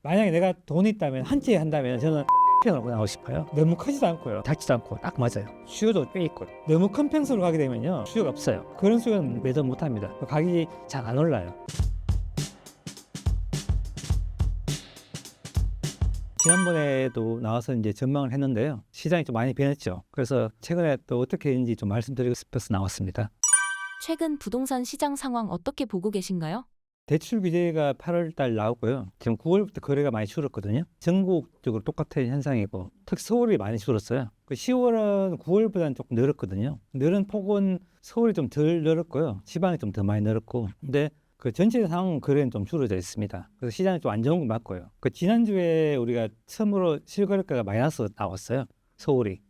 만약에 내가 돈이 있다면 한 채 한다면 저는 평으로 나오고 싶어요. 너무 크지도 않고요. 작지도 않고 딱 맞아요. 수요도 꽤 있고. 너무 큰 평수로 가게 되면요. 수요가 없어요. 그런 수요는 매도 못 합니다. 가격이 잘 안 올라요. 지난번에도 나와서 이제 전망을 했는데요. 시장이 좀 많이 변했죠. 그래서 최근에 또 어떻게 했는지 좀 말씀드리고 싶어서 나왔습니다. 최근 부동산 시장 상황 어떻게 보고 계신가요? 대출 규제가 8월 달 나오고요. 지금 9월부터 거래가 많이 줄었거든요. 전국적으로 똑같은 현상이고, 특히 서울이 많이 줄었어요. 10월은 9월보다는 조금 늘었거든요. 늘은 폭은 서울이 좀 덜 늘었고요. 지방이 좀 더 많이 늘었고, 근데 그 전체 상황 거래는 좀 줄어져 있습니다. 그래서 시장이 좀 안 좋은 거 맞고요. 그 지난주에 우리가 처음으로 실거래가가 마이너스 나왔어요. 서울이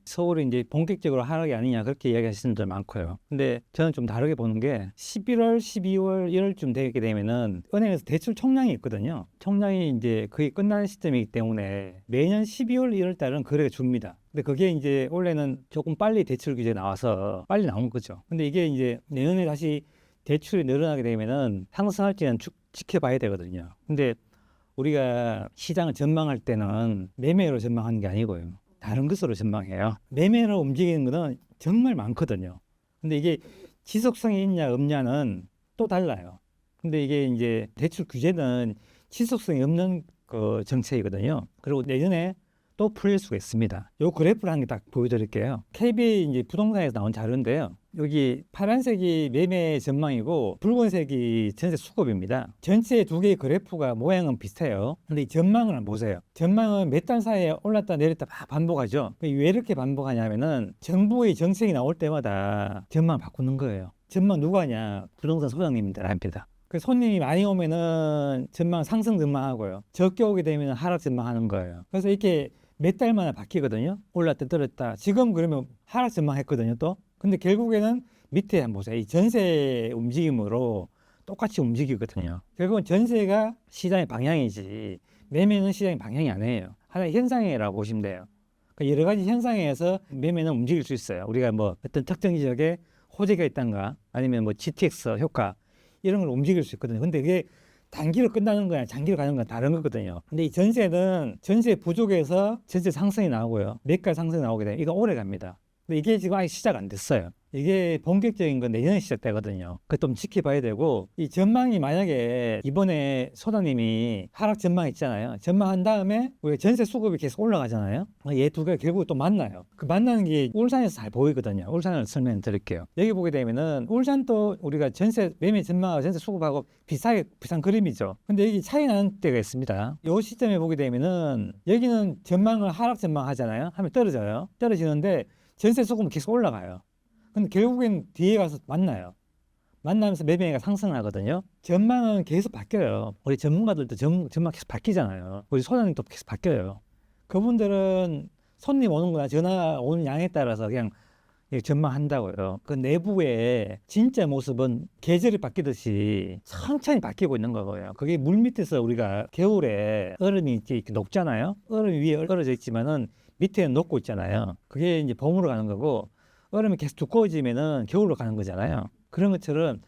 이제 본격적으로 하락이 아니냐 그렇게 이야기하시는 분들 많고요. 근데 저는 좀 다르게 보는 게 11월, 12월, 1월쯤 되게 되면은 은행에서 대출 총량이 있거든요. 총량이 이제 거의 끝나는 시점이기 때문에 매년 12월, 1월 달은 거래가 줍니다. 근데 그게 이제 원래는 조금 빨리 대출 규제 나와서 빨리 나온 거죠. 근데 이게 이제 내년에 다시 대출이 늘어나게 되면은 상승할지는 지켜봐야 되거든요. 근데 우리가 시장을 전망할 때는 매매로 전망하는 게 아니고요. 다른 것으로 전망해요. 매매로 움직이는 거는 정말 많거든요. 근데 이게 지속성이 있냐 없냐는 또 달라요. 근데 이게 이제 대출 규제는 지속성이 없는 그 정책이거든요. 그리고 내년에 또 풀릴 수가 있습니다. 요 그래프를 한 개 딱 보여드릴게요. KB 이제 부동산에서 나온 자료인데요. 여기 파란색이 매매 전망이고 붉은색이 전세 수급입니다. 전체 두 개의 그래프가 모양은 비슷해요. 근데 이 전망을 한번 보세요. 전망은 몇 달 사이에 올랐다 내렸다 막 반복하죠. 왜 이렇게 반복하냐면은 정부의 정책이 나올 때마다 전망을 바꾸는 거예요. 전망 누가 하냐? 부동산 소장님들 합니다. 그 손님이 많이 오면은 전망 상승 전망하고요. 적게 오게 되면 하락 전망하는 거예요. 그래서 이렇게 몇 달마다 바뀌거든요. 올랐다 떨었다. 지금 그러면 하락 전망했거든요, 또. 근데 결국에는 밑에 한번 보세요. 이 전세 움직임으로 똑같이 움직이거든요. 결국은 전세가 시장의 방향이지 매매는 시장의 방향이 아니에요. 하나의 현상이라고 보시면 돼요. 그러니까 여러 가지 현상에서 매매는 움직일 수 있어요. 우리가 뭐 어떤 특정 지역에 호재가 있던가 아니면 뭐 GTX 효과 이런 걸 움직일 수 있거든요. 근데 이게 단기로 끝나는 거야, 장기로 가는 건 다른 거거든요. 근데 이 전세는 전세 부족에서 전세 상승이 나오고요. 매가 상승이 나오게 되면 이거 오래 갑니다. 근데 이게 지금 아직 시작 안 됐어요. 이게 본격적인 건 내년에 시작되거든요. 그 좀 지켜봐야 되고 이 전망이 만약에 이번에 소장님이 하락 전망 있잖아요. 전망한 다음에 우리가 전세 수급이 계속 올라가잖아요. 얘 두 개가 결국 또 만나요. 그 만나는 게 울산에서 잘 보이거든요. 울산을 설명드릴게요. 여기 보게 되면은 울산도 우리가 전세 매매 전망하고 전세 수급하고 비슷한 그림이죠. 근데 여기 차이 나는 때가 있습니다. 이 시점에 보게 되면은 여기는 전망을 하락 전망 하잖아요. 하면 떨어져요. 떨어지는데 전세 수급은 계속 올라가요. 근데 결국엔 뒤에 가서 만나요. 만나면서 매매가 상승하거든요. 전망은 계속 바뀌어요. 우리 전문가들도 전망 계속 바뀌잖아요. 우리 소장님도 계속 바뀌어요. 그분들은 손님 오는 거나 전화 오는 양에 따라서 그냥 전망한다고요. 그 내부의 진짜 모습은 계절이 바뀌듯이 천천히 바뀌고 있는 거고요. 그게 물 밑에서 우리가 겨울에 얼음이 이렇게 녹잖아요. 얼음 위에 얼어져 있지만은 밑에는 녹고 있잖아요. 그게 이제 봄으로 가는 거고 얼음이 계속 두꺼워지면은 겨울로 가는 거잖아요. 그런 것처럼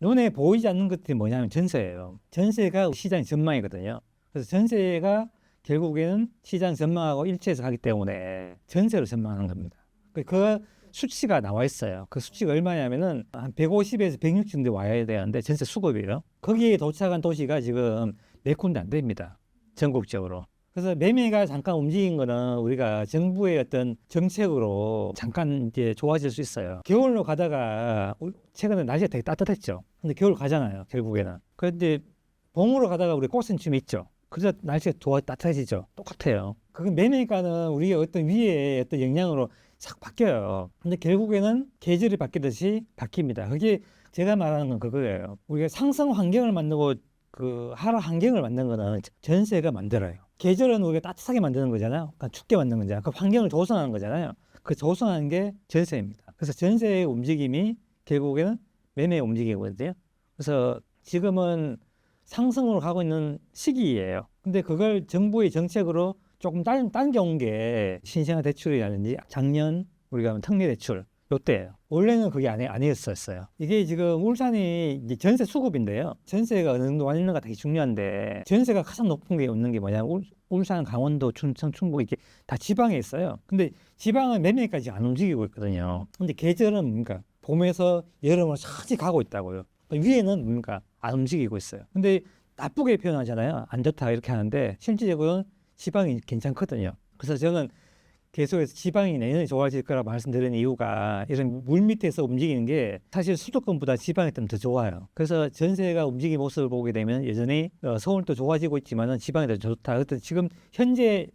눈에 보이지 않는 것들이 뭐냐면 전세예요. 전세가 시장 전망이거든요. 그래서 전세가 결국에는 시장 전망하고 일치해서 가기 때문에 전세로 전망하는 겁니다. 그 수치가 나와 있어요. 그 수치가 얼마냐면은 한 150에서 160 정도 와야 되는데 전세 수급이에요. 거기에 도착한 도시가 지금 네 군데 안 됩니다. 전국적으로. 그래서 매매가 잠깐 움직인 거는 우리가 정부의 어떤 정책으로 잠깐 이제 좋아질 수 있어요. 겨울로 가다가 최근에 날씨가 되게 따뜻했죠. 근데 겨울 가잖아요, 결국에는. 그런데 봄으로 가다가 우리 꽃샘춤이 있죠. 그래서 날씨가 따뜻해지죠. 똑같아요. 그건 매매가는 우리가 어떤 위에 어떤 영향으로 싹 바뀌어요. 근데 결국에는 계절이 바뀌듯이 바뀝니다. 그게 제가 말하는 건 그거예요. 우리가 상승 환경을 만들고 그 하락 환경을 만드는 거는 전세가 만들어요. 계절은 우리가 따뜻하게 만드는 거잖아요. 그러니까 춥게 만드는 거잖아요. 그 환경을 조성하는 거잖아요. 그 조성하는 게 전세입니다. 그래서 전세의 움직임이 결국에는 매매의 움직임이거든요. 그래서 지금은 상승으로 가고 있는 시기예요. 근데 그걸 정부의 정책으로 조금 당겨온 게 신생아 대출이라든지 작년 우리가 특례 대출 요때예요. 원래는 그게 아니었었어요. 이게 지금 울산이 이제 전세 수급인데요. 전세가 어느 정도 왔는가 되게 중요한데 전세가 가장 높은 게 없는 게 뭐냐면 울산, 강원도, 춘천, 충북 이렇게 다 지방에 있어요. 근데 지방은 매매까지 안 움직이고 있거든요. 근데 계절은 뭡니까? 봄에서 여름으로 차지 가고 있다고요. 위에는 뭡니까? 안 움직이고 있어요. 근데 나쁘게 표현하잖아요. 안 좋다 이렇게 하는데 실질적으로는 지방이 괜찮거든요. 그래서 저는 계속해서 지방이 내년에 좋아질 거라고 말씀드리는 이유가 이런 물 밑에서 움직이는 게 사실 수도권보다 지방이 좀 더 좋아요. 그래서 전세가 움직이는 모습을 보게 되면 여전히 서울도 좋아지고 있지만은 지방이 더 좋다. 어떤 지금 현재의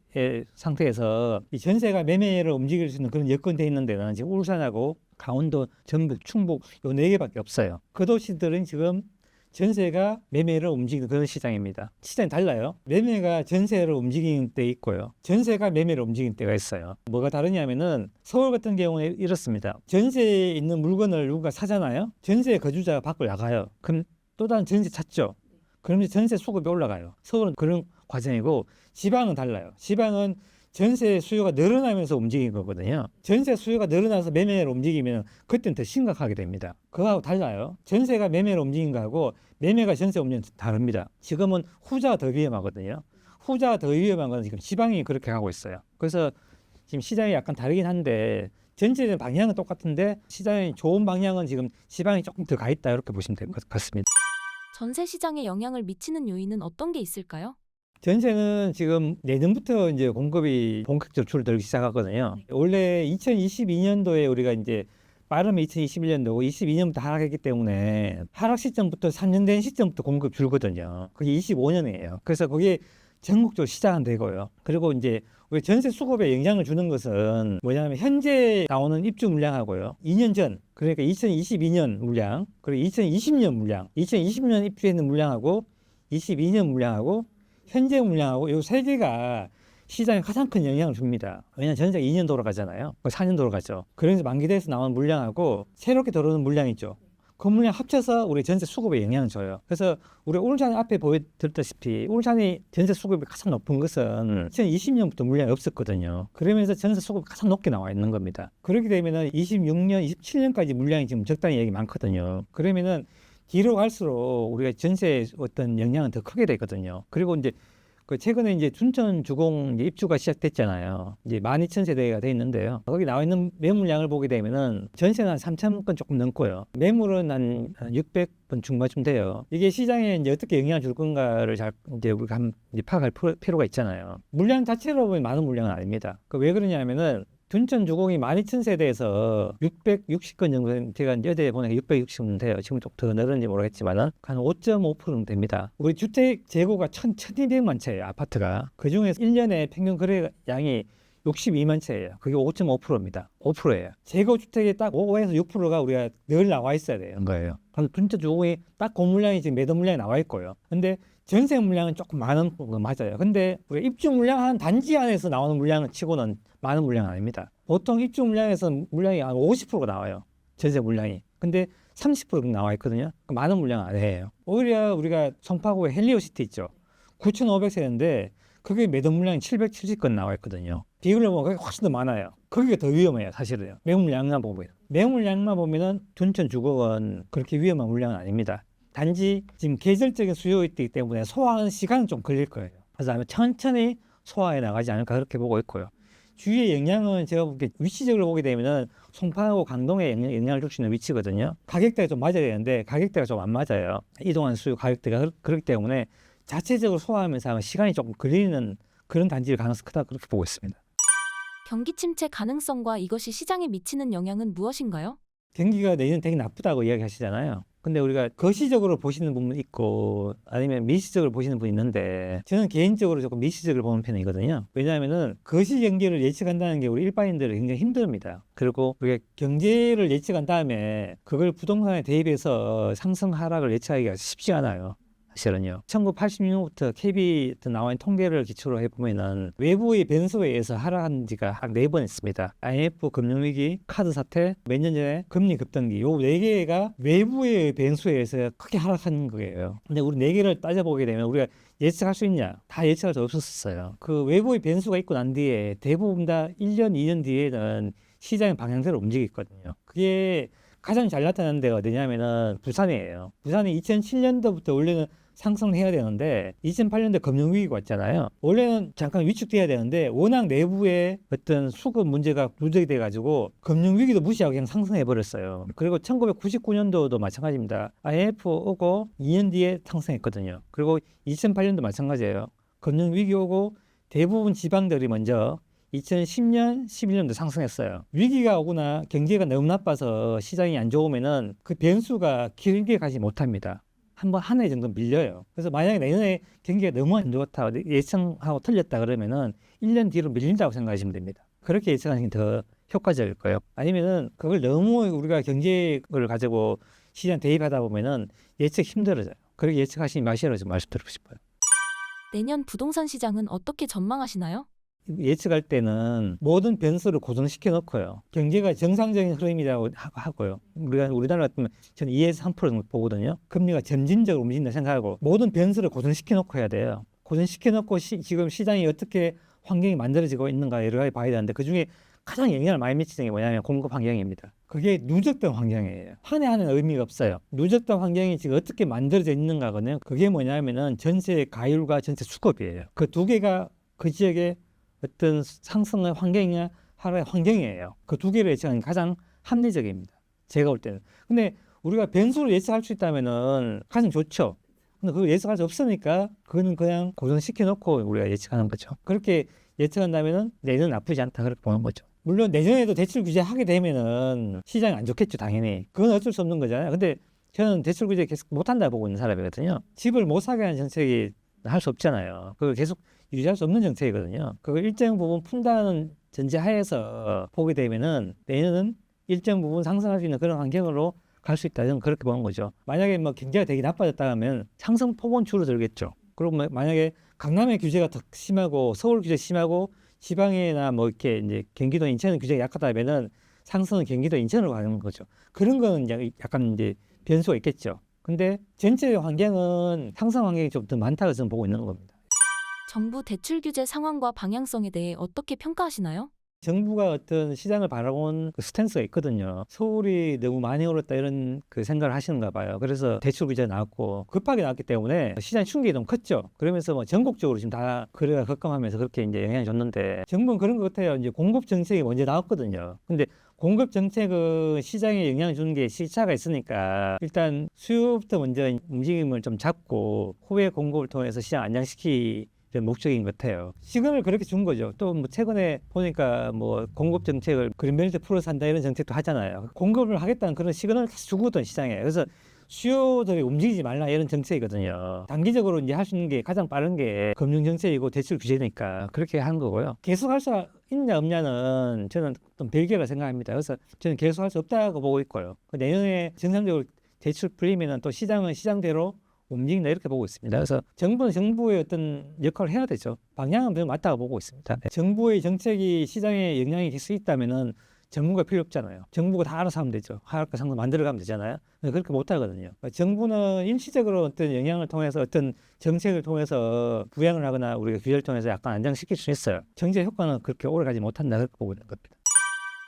상태에서 이 전세가 매매를 움직일 수 있는 그런 여건돼 있는 데는 지금 울산하고 강원도, 전북, 충북 요 네 개밖에 없어요. 그 도시들은 지금 전세가 매매를 움직이는 그런 시장입니다. 시장이 달라요. 매매가 전세를 움직이는 때 있고요. 전세가 매매를 움직이는 때가 있어요. 뭐가 다르냐면은 서울 같은 경우는 이렇습니다. 전세에 있는 물건을 누가 사잖아요. 전세 거주자가 밖을 나가요. 그럼 또 다른 전세 찾죠. 그러면 전세 수급이 올라가요. 서울은 그런 과정이고 지방은 달라요. 지방은 전세 수요가 늘어나면서 움직이는 거거든요. 전세 수요가 늘어나서 매매로 움직이면 그때는 더 심각하게 됩니다. 그거하고 달라요. 전세가 매매로 움직이는 거하고 매매가 전세 움직이는 거 다릅니다. 지금은 후자가 더 위험하거든요. 후자가 더 위험한 건 지금 지방이 그렇게 가고 있어요. 그래서 지금 시장이 약간 다르긴 한데 전체적인 방향은 똑같은데 시장이 좋은 방향은 지금 지방이 조금 더 가 있다 이렇게 보시면 될 것 같습니다. 전세 시장에 영향을 미치는 요인은 어떤 게 있을까요? 전세는 지금 내년부터 이제 공급이 본격적으로 줄어들기 시작하거든요. 원래 2022년도에 우리가 이제 빠르면 2021년도고 22년부터 하락했기 때문에 하락 시점부터 3년 된 시점부터 공급 줄거든요. 그게 25년이에요. 그래서 그게 전국적으로 시작은 되고요. 그리고 이제 우리 전세 수급에 영향을 주는 것은 뭐냐면 현재 나오는 입주 물량하고요. 2년 전, 그러니까 2022년 물량, 그리고 2020년 물량, 2020년 입주했는 물량하고 22년 물량하고 현재 물량하고 이 세 개가 시장에 가장 큰 영향을 줍니다. 왜냐하면 전세가 2년 돌아가잖아요. 4년 돌아가죠. 그래서 만기돼서 나오는 물량하고 새롭게 들어오는 물량 있죠. 그 물량 합쳐서 우리 전세 수급에 영향을 줘요. 그래서 우리 울산 앞에 보여드렸다시피 울산이 전세 수급이 가장 높은 것은 2020년부터 물량이 없었거든요. 그러면서 전세 수급이 가장 높게 나와 있는 겁니다. 그렇게 되면은 26년, 27년까지 물량이 지금 적당히 얘기 많거든요. 그러면은 뒤로 갈수록 우리가 전세의 어떤 영향은 더 크게 되거든요. 그리고 이제 그 최근에 이제 춘천 주공 이제 입주가 시작됐잖아요. 이제 12,000세대가 돼 있는데요. 거기 나와 있는 매물량을 보게 되면은 전세는 한 3,000건 조금 넘고요. 매물은 한 600건 중반쯤 돼요. 이게 시장에 이제 어떻게 영향을 줄 건가를 잘 이제 우리가 이제 파악할 필요가 있잖아요. 물량 자체로 보면 많은 물량은 아닙니다. 왜 그러냐면은 춘천 주공이 12,000세대에서 660건 정도 제가 어제 보니까 660건 돼요. 지금 좀 더 늘었는지 모르겠지만은 한 5.5% 됩니다. 우리 주택 재고가 1,200만 채예요. 아파트가. 그중에서 1년에 평균 거래량이 62만 채예요. 그게 5.5%입니다. 5%예요. 재고 주택이 딱 5에서 6%가 우리가 늘 나와 있어야 되는 거예요. 그럼 춘천 주공이 딱 그 물량이 지금 매도 물량이 나와 있고요. 근데 전세 물량은 조금 많은 건 맞아요. 근데 우리가 입주 물량 한 단지 안에서 나오는 물량을 치고는 많은 물량은 아닙니다. 보통 입주 물량에서 물량이 한 50%가 나와요. 전세 물량이. 근데 30% 나와 있거든요. 많은 물량 아니에요. 오히려 우리가 송파구에 헬리오시티 있죠. 9,500세대인데 그게 매도 물량이 770건 나와 있거든요. 비율로 보면 그게 훨씬 더 많아요. 거기가 더 위험해요, 사실은요. 매물량만 보면. 매물량만 보면은 춘천 주거는 그렇게 위험한 물량은 아닙니다. 단지 지금 계절적인 수요가 있기 때문에 소화하는 시간은 좀 걸릴 거예요. 그래서 아마 천천히 소화해 나가지 않을까 그렇게 보고 있고요. 주위의 영향은 제가 보기에 위치적으로 보게 되면은 송파하고 강동에 영향을 줄 수 있는 위치거든요. 가격대가 좀 맞아야 되는데 가격대가 좀 안 맞아요. 이동하는 수요 가격대가 그렇기 때문에 자체적으로 소화하면서 시간이 조금 걸리는 그런 단지일 가능성이 크다 그렇게 보고 있습니다. 경기 침체 가능성과 이것이 시장에 미치는 영향은 무엇인가요? 경기가 내년 되게 나쁘다고 이야기하시잖아요. 근데 우리가 거시적으로 보시는 부분 있고 아니면 미시적으로 보시는 분 있는데 저는 개인적으로 조금 미시적으로 보는 편이거든요. 왜냐하면은 거시 경기를 예측한다는 게 우리 일반인들은 굉장히 힘듭니다. 그리고 우리가 경제를 예측한 다음에 그걸 부동산에 대입해서 상승 하락을 예측하기가 쉽지 않아요. 사실은요. 1986년부터 KB 나와 있는 통계를 기초로 해보면은 외부의 변수에 의해서 하락한 지가 한 4번 있습니다. IMF 금융위기, 카드 사태, 몇 년 전에 금리 급등기 요 4개가 외부의 변수에 의해서 크게 하락한 거예요. 근데 우리 4개를 따져보게 되면 우리가 예측할 수 있냐? 다 예측할 수 없었어요. 그 외부의 변수가 있고 난 뒤에 대부분 다 1년, 2년 뒤에는 시장의 방향대로 움직이거든요. 그게 가장 잘 나타나는 데가 어디냐면은 부산이에요. 부산이 2007년도부터 원래는 상승을 해야 되는데 2008년도 금융위기가 왔잖아요. 원래는 잠깐 위축돼야 되는데 워낙 내부에 어떤 수급 문제가 누적이 돼가지고 금융위기도 무시하고 그냥 상승해버렸어요. 그리고 1999년도도 마찬가지입니다. IMF 오고 2년 뒤에 상승했거든요. 그리고 2008년도 마찬가지예요. 금융위기 오고 대부분 지방들이 먼저 2010년, 11년도 상승했어요. 위기가 오거나 경제가 너무 나빠서 시장이 안 좋으면은 그 변수가 길게 가지 못합니다. 한 해 정도 밀려요. 그래서 만약에 내년에 경기가 너무 안 좋다, 예상하고 틀렸다 그러면은 1년 뒤로 밀린다고 생각하시면 됩니다. 그렇게 예상하는 게 더 효과적일 거예요. 아니면은 그걸 너무 우리가 경제를 가지고 시장 대입하다 보면은 예측 힘들어져요. 그렇게 예측하시지 마시라고 좀 말씀드리고 싶어요. 내년 부동산 시장은 어떻게 전망하시나요? 예측할 때는 모든 변수를 고정시켜 놓고요. 경제가 정상적인 흐름이라고 하고요. 우리나라 같으면 저는 2에서 3% 정도 보거든요. 금리가 점진적으로 움직인다 생각하고 모든 변수를 고정시켜 놓고 해야 돼요. 고정시켜 놓고 지금 시장이 어떻게 환경이 만들어지고 있는가 여러 가지 봐야 되는데 그중에 가장 영향을 많이 미치는 게 뭐냐면 공급 환경입니다. 그게 누적된 환경이에요. 한 해 한 해는 의미가 없어요. 누적된 환경이 지금 어떻게 만들어져 있는가거든요. 그게 뭐냐면은 전세 가율과 전세 수급이에요. 그 두 개가 그 지역의 어떤 상승의 환경이냐 하락의 환경이에요. 그 두 개를 예측하는 게 가장 합리적입니다. 제가 볼 때는. 근데 우리가 변수를 예측할 수 있다면은 가장 좋죠. 근데 그걸 예측할 수 없으니까 그거는 그냥 고정시켜 놓고 우리가 예측하는 거죠. 그렇게 예측한다면은 내년은 나쁘지 않다 그렇게 보는 거죠. 물론 내년에도 대출 규제 하게 되면은 시장이 안 좋겠죠, 당연히. 그건 어쩔 수 없는 거잖아요. 근데 저는 대출 규제 계속 못 한다 보고 있는 사람이거든요. 집을 못 사게 하는 정책이 할 수 없잖아요. 그걸 계속 유지할 수 없는 정책이거든요. 그걸 일정 부분 푼다는 전제하에서 보게 되면은 내년은 일정 부분 상승할 수 있는 그런 환경으로 갈 수 있다. 저는 그렇게 보는 거죠. 만약에 뭐 경제가 되게 나빠졌다 하면 상승 폭은 줄어들겠죠. 그리고 만약에 강남의 규제가 더 심하고 서울 규제 심하고 지방이나 뭐 이렇게 이제 경기도 인천의 규제가 약하다면은 상승은 경기도 인천으로 가는 거죠. 그런 거는 약간 이제 변수가 있겠죠. 근데 전체 환경은 상승 환경이 좀 더 많다고 저는 보고 있는 겁니다. 정부 대출 규제 상황과 방향성에 대해 어떻게 평가하시나요? 정부가 어떤 시장을 바라본 그 스탠스가 있거든요. 서울이 너무 많이 오랐다 이런 그 생각을 하시는가 봐요. 그래서 대출 규제 나왔고 급하게 나왔기 때문에 시장 충격이 너무 컸죠. 그러면서 뭐 전국적으로 지금 다 거래가 급감하면서 그렇게 이제 영향을 줬는데 정부는 그런 것 같아요. 이제 공급 정책이 먼저 나왔거든요. 근데 공급 정책은 시장에 영향을 주는 게 시차가 있으니까 일단 수요부터 먼저 움직임을 좀 잡고 후에 공급을 통해서 시장 안정시키는 목적인 것 같아요. 시그널을 그렇게 준 거죠. 또 뭐 최근에 보니까 뭐 공급 정책을 그린벨트 풀어서 한다 이런 정책도 하잖아요. 공급을 하겠다는 그런 시그널을 다시 주거든 시장에. 그래서 수요들이 움직이지 말라 이런 정책이거든요. 단기적으로 이제 할 수 있는 게 가장 빠른 게 금융 정책이고 대출 규제니까 그렇게 하는 거고요. 계속 할 수 있냐 없냐는 저는 좀 별개라 생각합니다. 그래서 저는 계속 할 수 없다고 보고 있고요. 내년에 정상적으로 대출 풀리면은 또 시장은 시장대로 움직인다 이렇게 보고 있습니다. 그래서 정부는 정부의 어떤 역할을 해야 되죠. 방향은 좀 맞다고 보고 있습니다. 정부의 정책이 시장에 영향이 될 수 있다면은 정부가 필요 없잖아요. 정부가 다 알아서 하면 되죠. 하락과 상승 만들어가면 되잖아요. 근데 그렇게 못 하거든요. 정부는 일시적으로 어떤 영향을 통해서 어떤 정책을 통해서 부양을 하거나 우리가 규제를 통해서 약간 안정시킬 수 있어요. 정책 효과는 그렇게 오래가지 못한다 그렇게 보고 있는 겁니다.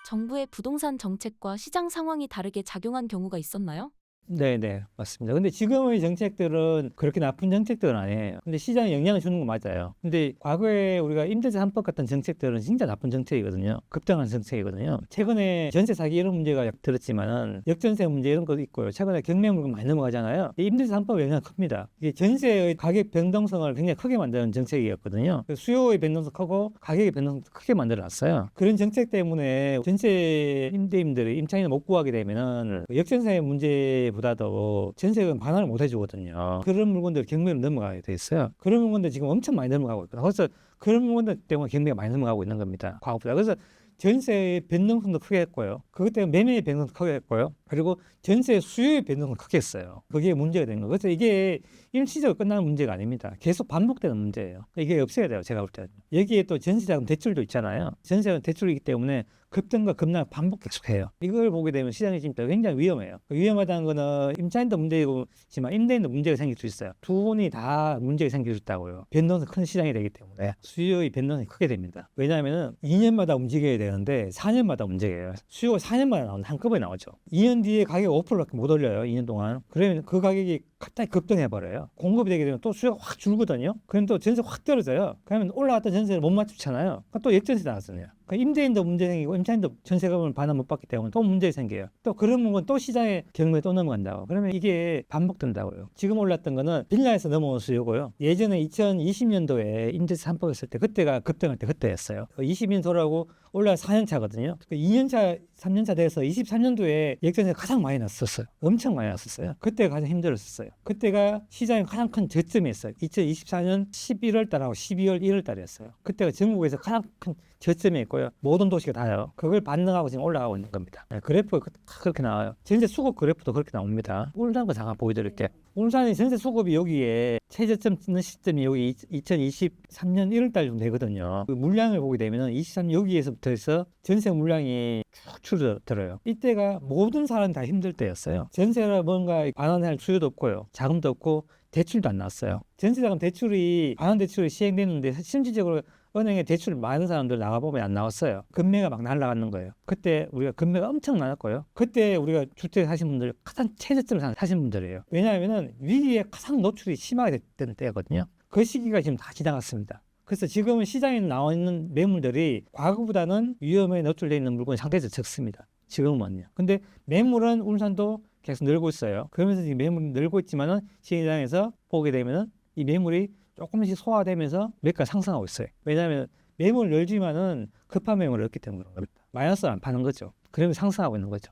정부의 부동산 정책과 시장 상황이 다르게 작용한 경우가 있었나요? 네, 맞습니다. 근데 지금의 정책들은 그렇게 나쁜 정책들은 아니에요. 근데 시장에 영향을 주는 건 맞아요. 근데 과거에 우리가 임대차 3법 같은 정책들은 진짜 나쁜 정책이거든요. 급등한 정책이거든요. 최근에 전세 사기 이런 문제가 들었지만은 역전세 문제 이런 것도 있고요. 최근에 경매물건 많이 넘어가잖아요. 이 임대차 3법 영향이 큽니다. 이게 전세의 가격 변동성을 굉장히 크게 만드는 정책이었거든요. 수요의 변동성 크고 가격의 변동성 크게 만들어놨어요. 그런 정책 때문에 전세 임대인들이 임차인을 못 구하게 되면은 역전세 문제 보다도 전세금 반환을 못 해주거든요. 그런 물건들 경매로 넘어가게 돼 있어요. 그런 물건들 지금 엄청 많이 넘어가고 있거든요. 그래서 그런 물건들 때문에 경매가 많이 넘어가고 있는 겁니다. 과거보다. 그래서 전세의 변동성도 크게 했고요. 그것 때문에 매매의 변동도 크게 했고요. 그리고 전세 수요의 변동은 크게 했어요. 그게 문제가 된 거예요. 그래서 이게 일시적으로 끝나는 문제가 아닙니다. 계속 반복되는 문제예요. 이게 없어야 돼요. 제가 볼 때는. 여기에 또 전세자금 대출도 있잖아요. 전세자금 대출이기 때문에 급등과 급락 반복 계속해요. 이걸 보게 되면 시장이 진짜 굉장히 위험해요. 위험하다는 거는 임차인도 문제이지만 임대인도 문제가 생길 수 있어요. 두 분이 다 문제가 생길 수 있다고요. 변동성이 큰 시장이 되기 때문에 수요의 변동성이 크게 됩니다. 왜냐하면 2년마다 움직여야 되는데 4년마다 움직여요. 수요가 4년마다 나오는 한꺼번에 나오죠. 2년 뒤에 가격 5%밖에 못 올려요. 2년 동안. 그러면 그 가격이 갑자기 급등해 버려요. 공급이 되게 되면 또 수요가 확 줄거든요. 그럼 또 전세 확 떨어져요. 그러면 올라갔던 전세를 못 맞추잖아요. 또 역전세 나왔잖아요. 임대인도 문제 생기고 임차인도 전세금을 반환 못 받기 때문에 또 문제 생겨요. 또 그런 부분 또 시장의 경로에 또 넘어간다고. 그러면 이게 반복된다고요. 지금 올랐던 거는 빌라에서 넘어온 수요고요. 예전에 2020년도에 임대차 3법 했을 때 그때가 급등할 때 그때였어요. 20년도라고 올라 4년 차거든요. 2년 차, 3년 차 돼서 23년도에 역전세가 가장 많이 났었어요. 엄청 많이 났었어요. 그때가 가장 힘들었었어요. 그때가 시장의 가장 큰 저점이었어요. 2024년 11월 달하고 12월 1월 달이었어요. 그때가 전국에서 가장 큰 저점이 있고요. 모든 도시가 다요. 그걸 반등하고 지금 올라가고 있는 겁니다. 그래프가 그렇게 나와요. 전세 수급 그래프도 그렇게 나옵니다. 울산 거 잠깐 보여드릴게요. 울산의 전세 수급이 여기에 최저점 찍는 시점이 여기 2023년 1월 달 정도 되거든요. 그 물량을 보게 되면 23년 여기에서부터 해서 전세 물량이 쭉 줄어들어요. 이때가 모든 사람이 다 힘들 때였어요. 전세라 뭔가 반환할 수요도 없고요. 자금도 없고 대출도 안 나왔어요. 전세자금 대출이 반환 대출이 시행됐는데 실질적으로 은행에 대출 많은 사람들 나가보면 안 나왔어요. 금매가 막 날아가는 거예요. 그때 우리가 금매가 엄청 많았고요. 그때 우리가 주택 사신 분들 가장 최저점을 사신 분들이에요. 왜냐하면 위기에 가장 노출이 심하게 됐던 때거든요. 그 시기가 지금 다 지나갔습니다. 그래서 지금은 시장에 나와 있는 매물들이 과거보다는 위험에 노출되어 있는 물건이 상대적으로 적습니다. 지금은요. 근데 매물은 울산도 계속 늘고 있어요. 그러면서 지금 매물이 늘고 있지만은 시장에서 보게 되면은 이 매물이 조금씩 소화되면서 매가 상승하고 있어요. 왜냐하면 매물을 열지만은 급한 매물을 얻기 때문에 그런 겁니다. 마이너스를 안 파는 거죠. 그러면 상승하고 있는 거죠.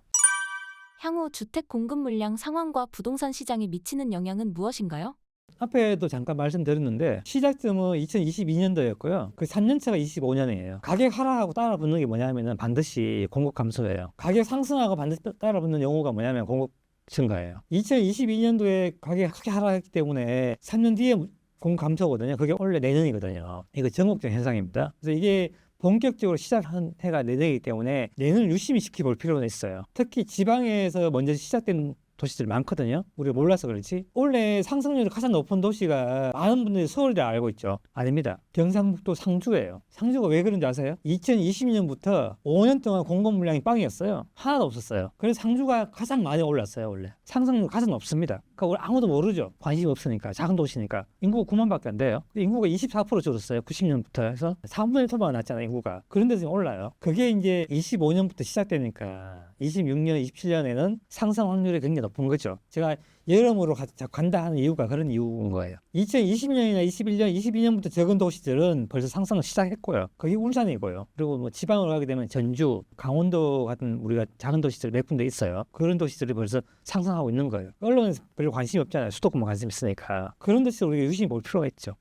향후 주택 공급 물량 상황과 부동산 시장에 미치는 영향은 무엇인가요? 앞에도 잠깐 말씀드렸는데 시작점은 2022년도였고요. 그 3년차가 25년이에요. 가격 하락하고 따라붙는 게 뭐냐면은 반드시 공급 감소예요. 가격 상승하고 반드시 따라붙는 용어가 뭐냐면 공급 증가예요. 2022년도에 가격이 크게 하락했기 때문에 3년 뒤에 공급 감소거든요. 그게 원래 내년이거든요. 이거 전국적 현상입니다. 그래서 이게 본격적으로 시작한 해가 내년이기 때문에 내년을 유심히 지켜볼 필요가 있어요. 특히 지방에서 먼저 시작된 도시들 많거든요. 우리가 몰라서 그렇지. 원래 상승률이 가장 높은 도시가 많은 분들이 서울이라 알고 있죠. 아닙니다. 경상북도 상주예요. 상주가 왜 그런지 아세요? 2020년부터 5년 동안 공급 물량이 빵이었어요. 하나도 없었어요. 그래서 상주가 가장 많이 올랐어요. 원래 상승률 가장 높습니다. 그러니까 아무도 모르죠. 관심이 없으니까. 작은 도시니까. 인구가 9만밖에 안 돼요. 인구가 24% 줄었어요. 90년부터 해서 4분의 1토막 났잖아요. 인구가. 그런데 지금 올라요. 그게 이제 25년부터 시작되니까 26년, 27년에는 상승 확률이 굉장히 높은 거죠. 제가 여름으로 간다 하는 이유가 그런 이유인 거예요. 2020년이나 21년, 22년부터 적은 도시들은 벌써 상승을 시작했고요. 그게 울산이고요. 그리고 뭐 지방으로 가게 되면 전주, 강원도 같은 우리가 작은 도시들 몇 군데 있어요. 그런 도시들이 벌써 상승하고 있는 거예요. 언론은 별로 관심이 없잖아요. 수도권만 관심 있으니까. 그런 데서 우리가 유심히 볼 필요가 있죠.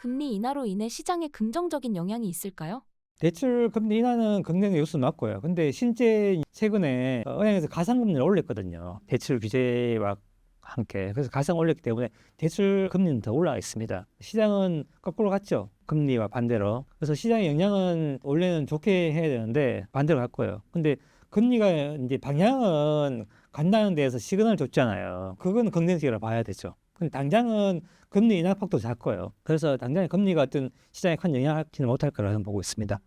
금리 인하로 인해 시장에 긍정적인 영향이 있을까요? 대출 금리 인하는 긍정적 요소 맞고요. 근데 실제 최근에 은행에서 가상금리를 올렸거든요. 대출 규제와 함께. 그래서 가상 올렸기 때문에 대출 금리는 더 올라가 있습니다. 시장은 거꾸로 갔죠. 금리와 반대로. 그래서 시장의 영향은 원래는 좋게 해야 되는데 반대로 갔고요. 근데 금리가 이제 방향은 간다는 데에서 시그널을 줬잖아요. 그건 긍정적이라 봐야 되죠. 근데 당장은 금리 인하폭도 작고요. 그래서 당장에 금리가 어떤 시장에 큰 영향을 하지는 못할 거라고 보고 있습니다.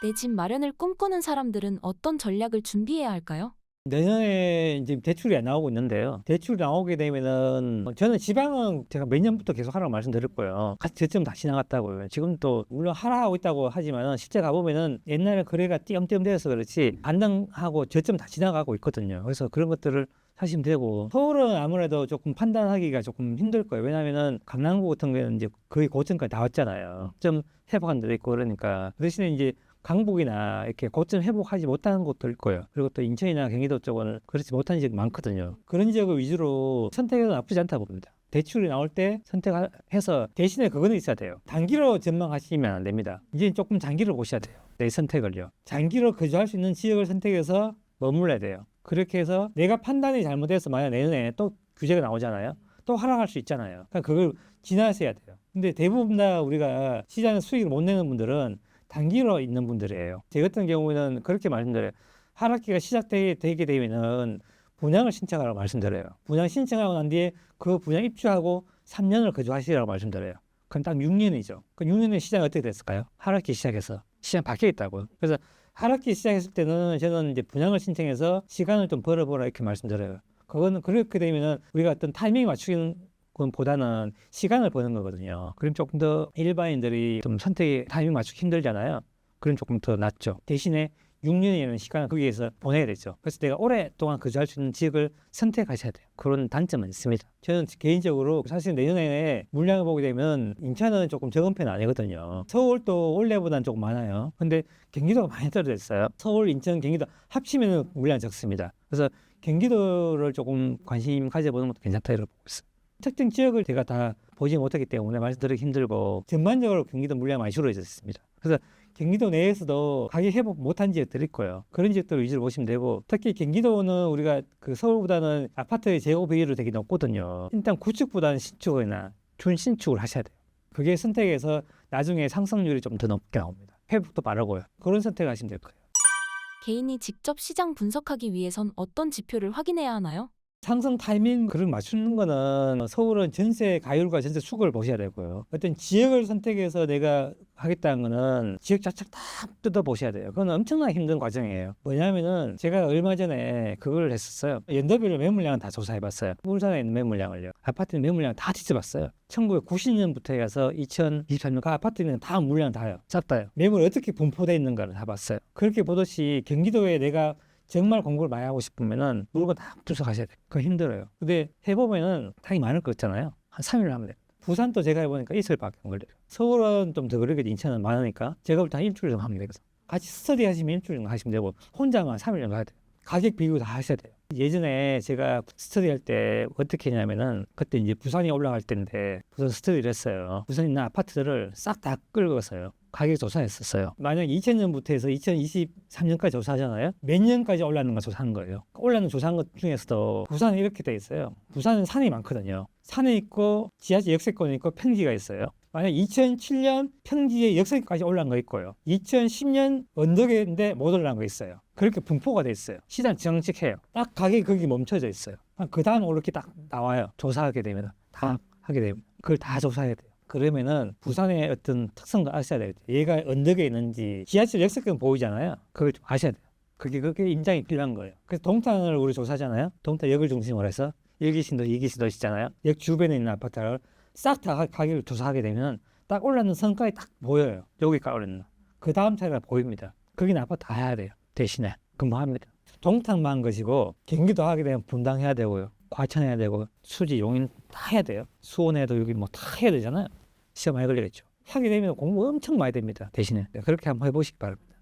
내 집 마련을 꿈꾸는 사람들은 어떤 전략을 준비해야 할까요? 내년에 이제 대출이 안 나오고 있는데요. 대출이 나오게 되면은 저는 지방은 제가 몇 년부터 계속 하라고 말씀드렸고요. 저점 다 지나갔다고요. 지금 또 물론 하락하고 있다고 하지만은 실제 가보면은 옛날에 거래가 띄엄띄엄 되어서 그렇지 반등하고 저점 다 지나가고 있거든요. 그래서 그런 것들을 하시면 되고 서울은 아무래도 조금 판단하기가 조금 힘들 거예요. 왜냐하면은 강남구 같은 경우는 이제 거의 고점까지 다 왔잖아요. 좀 회복한 데도 있고 그러니까 그 대신에 이제 강북이나 이렇게 고점 회복하지 못하는 곳도 있고요. 그리고 또 인천이나 경기도 쪽은 그렇지 못한 지역이 많거든요. 그런 지역을 위주로 선택해도 나쁘지 않다고 봅니다. 대출이 나올 때 선택해서 대신에 그거는 있어야 돼요. 단기로 전망하시면 안 됩니다. 이제 조금 장기로 보셔야 돼요. 내 선택을요. 장기로 거주할 수 있는 지역을 선택해서 머물러야 돼요. 그렇게 해서 내가 판단이 잘못돼서 만약 내년에 또 규제가 나오잖아요. 또 하락할 수 있잖아요. 그러니까 그걸 지나서야 돼요. 근데 대부분 다 우리가 시장에 수익을 못 내는 분들은 단기로 있는 분들이에요. 제 같은 경우는 그렇게 말씀드려요. 하락기가 시작되게 되면은 분양을 신청하라고 말씀드려요. 분양 신청하고 난 뒤에 그 분양 입주하고 3년을 거주하시라고 말씀드려요. 그럼 딱 6년이죠. 그 6년에 시장이 어떻게 됐을까요? 하락기 시작해서 시장 바뀌어 있다고요. 그래서 하락기 시작했을 때는 저는 이제 분양을 신청해서 시간을 좀 벌어보라 이렇게 말씀드려요. 그거는 그렇게 되면은 우리가 어떤 타이밍 맞추는 것보다는 시간을 버는 거거든요. 그럼 조금 더 일반인들이 좀 선택에 타이밍 맞추기 힘들잖아요. 그럼 조금 더 낫죠. 대신에 6년이라는 시간을 거기에서 보내야 되죠. 그래서 내가 오랫동안 거주할 수 있는 지역을 선택하셔야 돼요. 그런 단점은 있습니다. 저는 개인적으로 사실 내년에 물량을 보게 되면 인천은 조금 적은 편 아니거든요. 서울도 올해보다는 조금 많아요. 근데 경기도가 많이 떨어져 있어요. 서울, 인천, 경기도 합치면 물량이 적습니다. 그래서 경기도를 조금 관심 가져보는 것도 괜찮다 이렇게 보고 있어요. 특정 지역을 제가 다 보지 못하기 때문에 말씀드리기 힘들고 전반적으로 경기도 물량이 많이 줄어져 있습니다. 그래서 경기도 내에서도 가격 회복 못한 지역들이 있고요. 그런 지역들을 위주로 보시면 되고 특히 경기도는 우리가 그 서울보다는 아파트의 재고 비율이 되게 높거든요. 일단 구축보다는 신축이나 준신축을 하셔야 돼요. 그게 선택해서 나중에 상승률이 좀 더 높게 나옵니다. 회복도 빠르고요. 그런 선택을 하시면 될 거예요. 개인이 직접 시장 분석하기 위해선 어떤 지표를 확인해야 하나요? 상승 타이밍을 맞추는 거는 서울은 전세 가율과 전세 수급을 보셔야 되고요. 어떤 지역을 선택해서 내가 하겠다는 거는 지역 자체를 다 뜯어 보셔야 돼요. 그건 엄청나게 힘든 과정이에요. 뭐냐면은 제가 얼마 전에 그걸 했었어요. 연도별로 매물량은 다 조사해 봤어요. 울산에 있는 매물량을요. 아파트 매물량 다 뒤져봤어요. 1990년부터 해서 2023년 그 아파트는 다 물량 다요. 짰다요. 매물 어떻게 분포되어 있는가를 다 봤어요. 그렇게 보듯이 경기도에 내가 정말 공부를 많이 하고 싶으면은 물건 다 분석하셔야 돼요. 그거 힘들어요. 근데 해보면은 당연히 많을 거 있잖아요. 한 3일을 하면 돼요. 부산도 제가 해보니까 이틀밖에 안 걸려요. 서울은 좀 더 그러겠지. 인천은 많으니까 제가 볼 때 한 일주일 정도 하면 되거든요. 같이 스터디 하시면 일주일 정도 하시면 되고 혼자만 3일 정도 해야 돼요. 가격 비교 다 하셔야 돼요. 예전에 제가 스터디 할 때 어떻게 했냐면은 그때 이제 부산이 올라갈 때인데 부산 스터디를 했어요. 부산에 있는 아파트들을 싹 다 끌어서요. 가격 조사했었어요. 만약 2000년부터 해서 2023년까지 조사하잖아요. 몇 년까지 올랐는가 조사한 거예요. 올랐는 조사한 것 중에서도 부산은 이렇게 돼 있어요. 부산은 산이 많거든요. 산에 있고 지하철 역세권에 있고 평지가 있어요. 만약 2007년 평지에 역세권까지 올라간 거 있고요. 2010년 언덕인데 못 올라간 거 있어요. 그렇게 분포가 돼 있어요. 시장 정직해요. 딱 가격이 거기 멈춰져 있어요. 그 다음 이렇게 딱 나와요. 조사하게 되면 다 하게 되면 그걸 다 조사해야 돼요. 그러면은 부산의 어떤 특성을 아셔야 돼요. 얘가 언덕에 있는지 지하철 역세권 보이잖아요. 그걸 좀 아셔야 돼요. 그게 인장이 필요한 거예요. 그래서 동탄을 우리 조사하잖아요. 동탄 역을 중심으로 해서 1기신도 2기신도 있잖아요. 역 주변에 있는 아파트를 싹 다 가격을 조사하게 되면 딱 올랐는 선까지 딱 보여요. 여기까지 올랐나. 그 다음 차이가 보입니다. 거기는 아파트 다 해야 돼요. 대신에 근무합니다. 동탄만 한 것이고 경기도 하게 되면 분당해야 되고요. 과천해야 되고 수지 용인 다 해야 돼요. 수원에도 여기 뭐 다 해야 되잖아요. 시험 많이 걸리겠죠. 하게 되면 공부 엄청 많이 됩니다. 대신에 그렇게 한번 해보시기 바랍니다.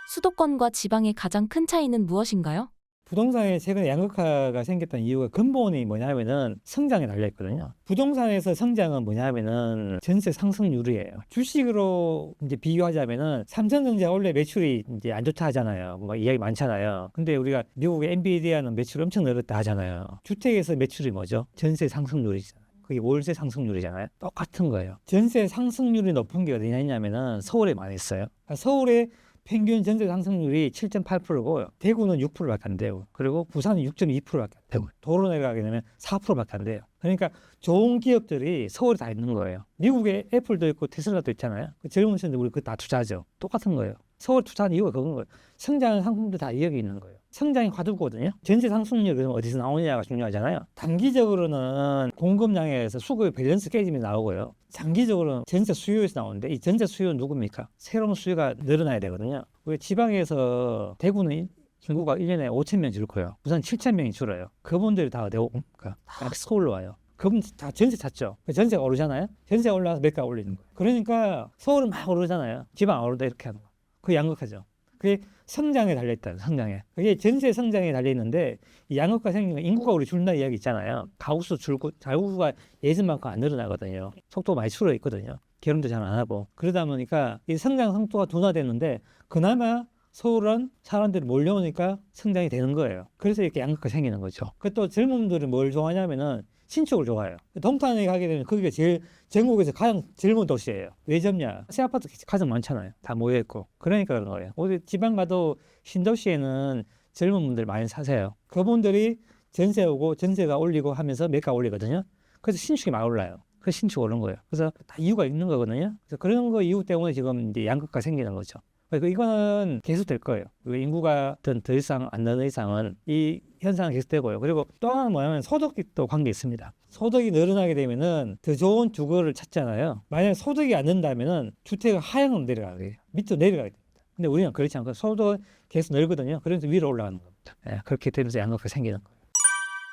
수도권과 지방의 가장 큰 차이는 무엇인가요? 부동산에 최근에 양극화가 생겼던 이유가 근본이 뭐냐면은 성장에 달려 있거든요. 부동산에서 성장은 뭐냐면은 전세 상승률이에요. 주식으로 이제 비교하자면은 삼성전자 원래 매출이 이제 안 좋다 하잖아요. 뭐 이야기 많잖아요. 근데 우리가 미국의 엔비디아는 매출 엄청 늘었다 하잖아요. 주택에서 매출이 뭐죠? 전세 상승률이잖아요. 그게 월세 상승률이잖아요. 똑같은 거예요. 전세 상승률이 높은 게 어디냐 있냐면은 서울에 많이 있어요. 서울에 평균 전세 상승률이 7.8%고 대구는 6%밖에 안 되고 그리고 부산은 6.2%밖에 안 되고 도로 내려가게 되면 4%밖에 안 돼요. 그러니까 좋은 기업들이 서울에 다 있는 거예요. 미국에 애플도 있고 테슬라도 있잖아요. 그 젊은 층들 우리 그거 다 투자하죠. 똑같은 거예요. 서울 투자하는 이유가 그건 거예요. 성장하는 상품들 다 여기 있는 거예요. 성장이 화두거든요. 전세 상승률이 그럼 어디서 나오느냐가 중요하잖아요. 단기적으로는 공급량에서 수급의 밸런스 깨짐이 나오고요. 장기적으로는 전세 수요에서 나오는데 이 전세 수요는 누굽니까? 새로운 수요가 늘어나야 되거든요. 우리 지방에서 대구는 인구가 1년에 5,000명 줄고요. 부산 7,000명이 줄어요. 그분들이 다 어디 옵니까? 다 서울로 와요. 그분 다 전세 찾죠. 전세가 오르잖아요. 전세가 올라서 매가가 올리는 거예요. 그러니까 서울은 막 오르잖아요. 지방 안 오르다 이렇게 하는 거예요. 그게 양극화죠. 그게 성장에 달려있다. 성장에. 그게 전세 성장에 달려있는데 이 양극화 생기면 인구가 우리 줄는다 이야기 있잖아요. 가구수 줄고 가구가 예전만큼 안 늘어나거든요. 속도가 많이 줄어 있거든요. 결혼도 잘 안 하고. 그러다 보니까 이 성장 속도가 둔화됐는데 그나마 서울은 사람들이 몰려오니까 성장이 되는 거예요. 그래서 이렇게 양극화 생기는 거죠. 또 젊은 분들은 뭘 좋아하냐면은 신축을 좋아해요. 동탄에 가게 되면 거기가 제일 전국에서 가장 젊은 도시예요. 왜 젊냐? 새 아파트 가장 많잖아요. 다 모여 있고. 그러니까 그런 거예요. 어디 지방 가도 신도시에는 젊은 분들 많이 사세요. 그분들이 전세 오고 전세가 올리고 하면서 매가 올리거든요. 그래서 신축이 많이 올라요. 그래서 신축 오른 거예요. 그래서 다 이유가 있는 거거든요. 그래서 그런 거 이유 때문에 지금 이제 양극화 생기는 거죠. 그러니까 이거는 계속될 거예요. 인구가 더 이상 안 느는 이상은 이 현상은 계속되고요. 그리고 또 하나는 뭐냐면 소득도 관계 있습니다. 소득이 늘어나게 되면은 더 좋은 주거를 찾잖아요. 만약에 소득이 안 는다면은 주택은 하향으로 내려가게 돼요. 밑으로 내려가게 됩니다. 근데 우리는 그렇지 않고 소득은 계속 늘거든요. 그래서 위로 올라가는 겁니다. 예, 그렇게 되면서 양극화가 생기는 거예요.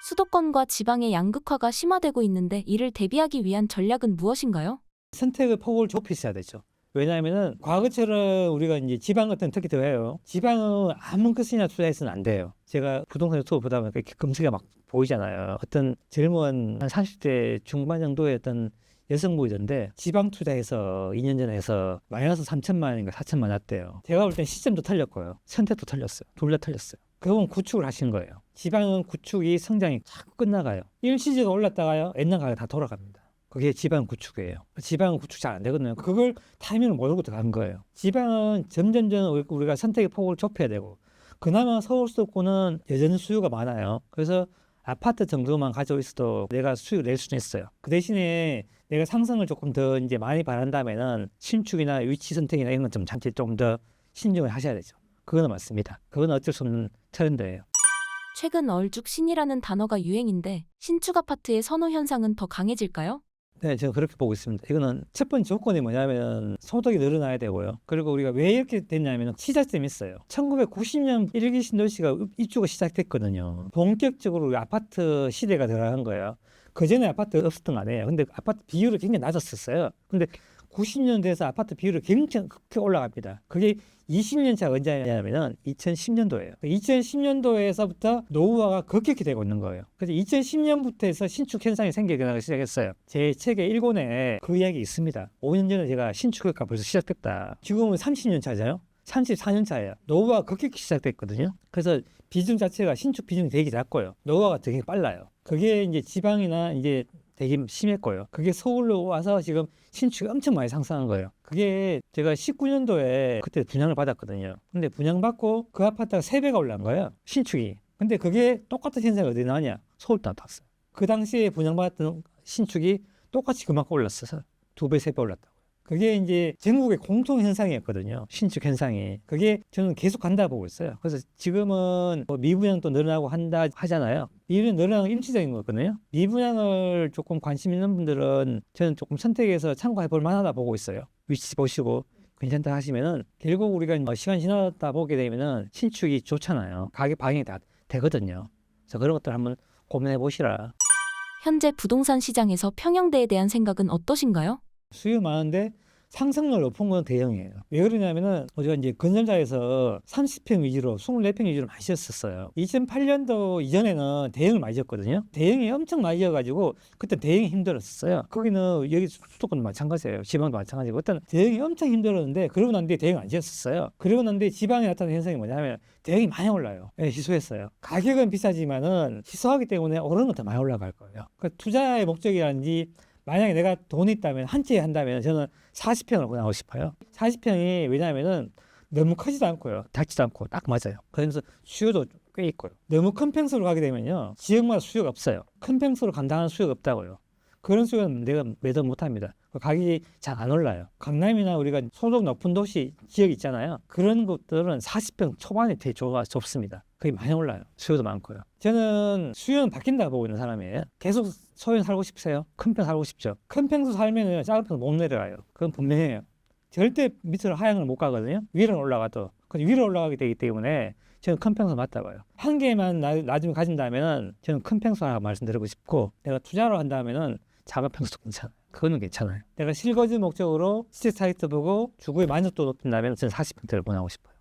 수도권과 지방의 양극화가 심화되고 있는데 이를 대비하기 위한 전략은 무엇인가요? 선택의 폭을 좁히셔야 되죠. 왜냐하면은 과거처럼 우리가 이제 지방 같은 특히 더 해요. 지방은 아무 것이나 투자해서는 안 돼요. 제가 부동산 유튜브 보다 보니까 이렇게 검색이 막 보이잖아요. 어떤 젊은 한 30대 중반 정도의 어떤 여성분이던데 지방 투자해서 2년 전에 해서 마이너스 3천만 원인가 4천만 원 났대요. 제가 볼 땐 시점도 틀렸고요. 선택도 틀렸어요. 둘 다 틀렸어요. 그건 구축을 하신 거예요. 지방은 구축이 성장이 자꾸 끝나가요. 일시지가 올랐다가요. 옛날 가게 다 돌아갑니다. 그게 지방 구축이에요. 지방은 구축 잘 안 되거든요. 그걸 타이밍을 모르고 들어간 거예요. 지방은 점점점 우리가 선택의 폭을 좁혀야 되고 그나마 서울 수도권은 여전히 수요가 많아요. 그래서 아파트 정도만 가지고 있어도 내가 수익을 낼 수는 있어요. 그 대신에 내가 상승을 조금 더 이제 많이 바란다면은 신축이나 위치 선택이나 이런 건 좀 잠시 좀 더 신중을 하셔야 되죠. 그거는 맞습니다. 그건 어쩔 수 없는 트렌드예요. 최근 얼죽신이라는 단어가 유행인데 신축 아파트의 선호 현상은 더 강해질까요? 네, 제가 그렇게 보고 있습니다. 이거는 첫 번째 조건이 뭐냐면 소득이 늘어나야 되고요. 그리고 우리가 왜 이렇게 됐냐면 시작점이 있어요. 1990년 1기 신도시가 입주가 시작됐거든요. 본격적으로 우리 아파트 시대가 들어간 거예요. 그 전에 아파트 없었던 거 아니에요. 근데 아파트 비율이 굉장히 낮았었어요. 근데 90년 돼서 아파트 비율이 굉장히 크게 올라갑니다. 그게 20년 차 언제냐면은 2010년도예요. 2010년도에서부터 노후화가 급격히 되고 있는 거예요. 그래서 2010년부터 해서 신축 현상이 생기기 시작했어요. 제 책의 1권에 그 이야기 있습니다. 5년 전에 제가 신축효과 벌써 시작됐다. 지금은 30년 차잖아요. 34년 차예요. 노후화가 급격히 시작됐거든요. 그래서 비중 자체가 신축 비중이 되게 작고요. 노후화가 되게 빨라요. 그게 이제 지방이나 이제 되게 심했고요. 그게 서울로 와서 지금 신축이 엄청 많이 상승한 거예요. 그게 제가 19년도에 그때 분양을 받았거든요. 근데 분양받고 그 아파트가 3배가 올라간 거예요. 신축이. 근데 그게 똑같은 현상이 어디 나왔냐? 서울도 나타났어요. 그 당시에 분양받았던 신축이 똑같이 그만큼 올랐어서 2배, 3배 올랐다고요. 그게 이제 전국의 공통 현상이었거든요. 신축 현상이. 그게 저는 계속 간다 보고 있어요. 그래서 지금은 뭐 미분양도 늘어나고 한다 하잖아요. 미분양 늘어나는 건 일시적인 거거든요. 미분양을 조금 관심 있는 분들은 저는 조금 선택해서 참고해 볼 만하다 보고 있어요. 위치 보시고 괜찮다 하시면은 결국 우리가 시간 지나다 보게 되면은 신축이 좋잖아요. 가격 반영이 다 되거든요. 그래서 그런 것들 한번 고민해 보시라. 현재 부동산 시장에서 평형대에 대한 생각은 어떠신가요? 수요 많은데 상승률 높은 건 대형이에요. 왜 그러냐면은 우리가 이제 건설사에서 30평 위주로 24평 위주로 많이 지었었어요. 2008년도 이전에는 대형을 많이 지었거든요. 대형이 엄청 많이 지어가지고 그때 대형이 힘들었어요. 거기는 여기 수도권도 마찬가지예요. 지방도 마찬가지고 어떤 대형이 엄청 힘들었는데 그러고 난 뒤에 대형 안 지었었어요. 그러고 난 뒤에 지방에 나타나는 현상이 뭐냐면 대형이 많이 올라요. 네, 희소했어요. 가격은 비싸지만은 희소하기 때문에 오르는 건 더 많이 올라갈 거예요. 그 투자의 목적이라든지 만약에 내가 돈이 있다면 한 채 한다면 저는 40평을 권하고 싶어요. 40평이 왜냐하면은 너무 크지도 않고요. 작지도 않고 딱 맞아요. 그래서 수요도 꽤 있고요. 너무 큰 평수로 가게 되면요. 지역마다 수요가 없어요. 큰 평수로 간다는 수요가 없다고요. 그런 수요는 내가 매도 못합니다. 가격이 잘 안 올라요. 강남이나 우리가 소득 높은 도시 지역 있잖아요. 그런 곳들은 40평 초반에 되게 좋습니다. 그게 많이 올라요. 수요도 많고요. 저는 수요는 바뀐다 보고 있는 사람이에요. 계속 소형 살고 싶으세요? 큰 평 살고 싶죠? 큰 평수 살면 작은 평 못 내려가요. 그건 분명해요. 절대 밑으로 하향을 못 가거든요. 위로 올라가도. 위로 올라가게 되기 때문에 저는 큰 평수 맞다 봐요. 한 개만 나중에 가진다면 저는 큰 평수 하나 말씀드리고 싶고 내가 투자로 한다면 작은 평수도 괜찮아요. 그거는 괜찮아요. 내가 실거주 목적으로 시세 사이트 보고 주거의 만족도 높인다면 저는 40평대를 권하고 싶어요.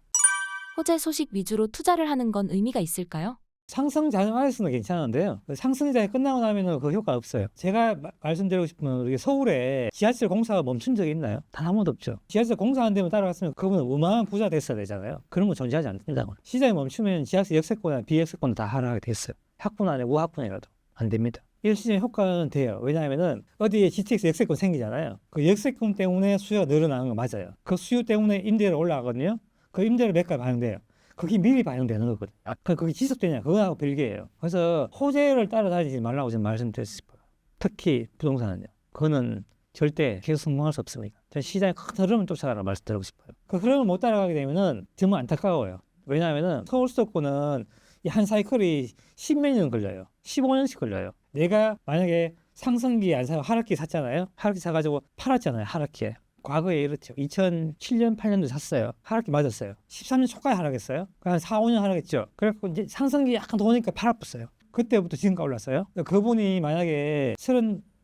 호재 소식 위주로 투자를 하는 건 의미가 있을까요? 상승장 안에서는 괜찮은데요. 상승장이 끝나고 나면은 그 효과 없어요. 제가 말씀드리고 싶은 건 우리 서울에 지하철 공사가 멈춘 적이 있나요? 단 한 번도 없죠. 지하철 공사 안 되면 따라갔으면 그분은 어마어마한 부자 됐어야 되잖아요. 그런 거 존재하지 않습니다. 시장이 멈추면 지하철 역세권이나 비역세권 다 하락하게 됐어요. 학군 안에 우학군이라도 안 됩니다. 일시적인 효과는 돼요. 왜냐하면은 어디에 GTX 역세권 생기잖아요. 그 역세권 때문에 수요가 늘어나는 거 맞아요. 그 수요 때문에 임대료 올라가거든요. 그 임대료 매가 반영돼요. 그게 미리 반영되는 거거든요. 그게 지속되냐? 그거하고 별개예요. 그래서 호재를 따라다니지 말라고 좀 말씀드리고 싶어요. 특히 부동산은요. 그거는 절대 계속 성공할 수 없습니다. 시장의 큰 흐름을 쫓아가라고 말씀드리고 싶어요. 그 흐름을 못 따라가게 되면은 정말 안타까워요. 왜냐하면은 서울 수도권은 이 한 사이클이 10몇 년 걸려요. 15년씩 걸려요. 내가 만약에 상승기에 안 사고 하락기에 샀잖아요. 하락기 사가지고 팔았잖아요. 하락기에. 과거에 이렇죠. 2007년, 8년도 샀어요. 하락기 맞았어요. 13년 초까지 하락했어요. 한 4, 5년 하락했죠. 그래갖고 이제 상승기 약간 도니까 팔아봤어요. 그때부터 지금까지 올랐어요. 그분이 만약에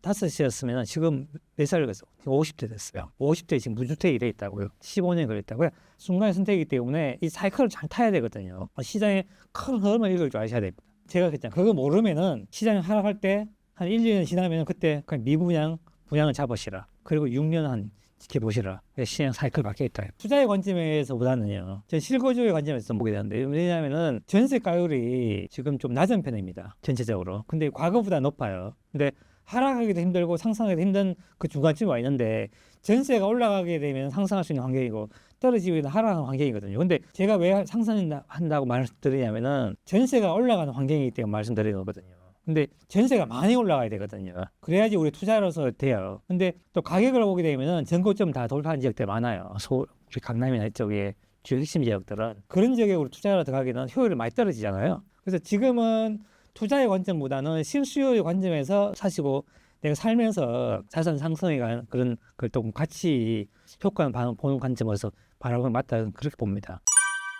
35이었으면 지금 몇 살이겠어? 50대 됐어요. 50대 지금 무주택 이래 있다고요. 15년 걸렸다고요. 순간의 선택이기 때문에 이 사이클을 잘 타야 되거든요. 시장의 큰 흐름을 읽을 줄 아셔야 됩니다. 제가 그랬잖아요. 그거 모르면은 시장이 하락할 때 한 1, 2년 지나면 그때 그냥 미분양, 분양을 잡으시라. 그리고 6년 한 지켜보시라. 시장 사이클 바뀌어 있다. 투자의 관점에서보다는요. 전 실거주의 관점에서 보게 되는데 왜냐하면은 전세가율이 지금 좀 낮은 편입니다. 전체적으로. 근데 과거보다 높아요. 근데 하락하기도 힘들고 상승하기도 힘든 그 중간쯤에 와 있는데 전세가 올라가게 되면 상승할 수 있는 환경이고 떨어지면 하락하는 환경이거든요. 근데 제가 왜 상승한다고 말씀드리냐면은 전세가 올라가는 환경이기 때문에 말씀드리는 거거든요. 근데 전세가 많이 올라가야 되거든요. 그래야지 우리 투자로서 돼요. 근데 또 가격을 보게 되면은 전고점 다 돌파한 지역들 많아요. 서울, 우리 강남이나 이쪽에 주요 핵심 지역들은 그런 지역에 우리 투자로 들어가기는 효율이 많이 떨어지잖아요. 그래서 지금은 투자의 관점보다는 실수요의 관점에서 사시고 내가 살면서 자산 상승에 관한 그런 걸 또 가치 효과를 보는 관점에서 바라보면 맞다 그렇게 봅니다.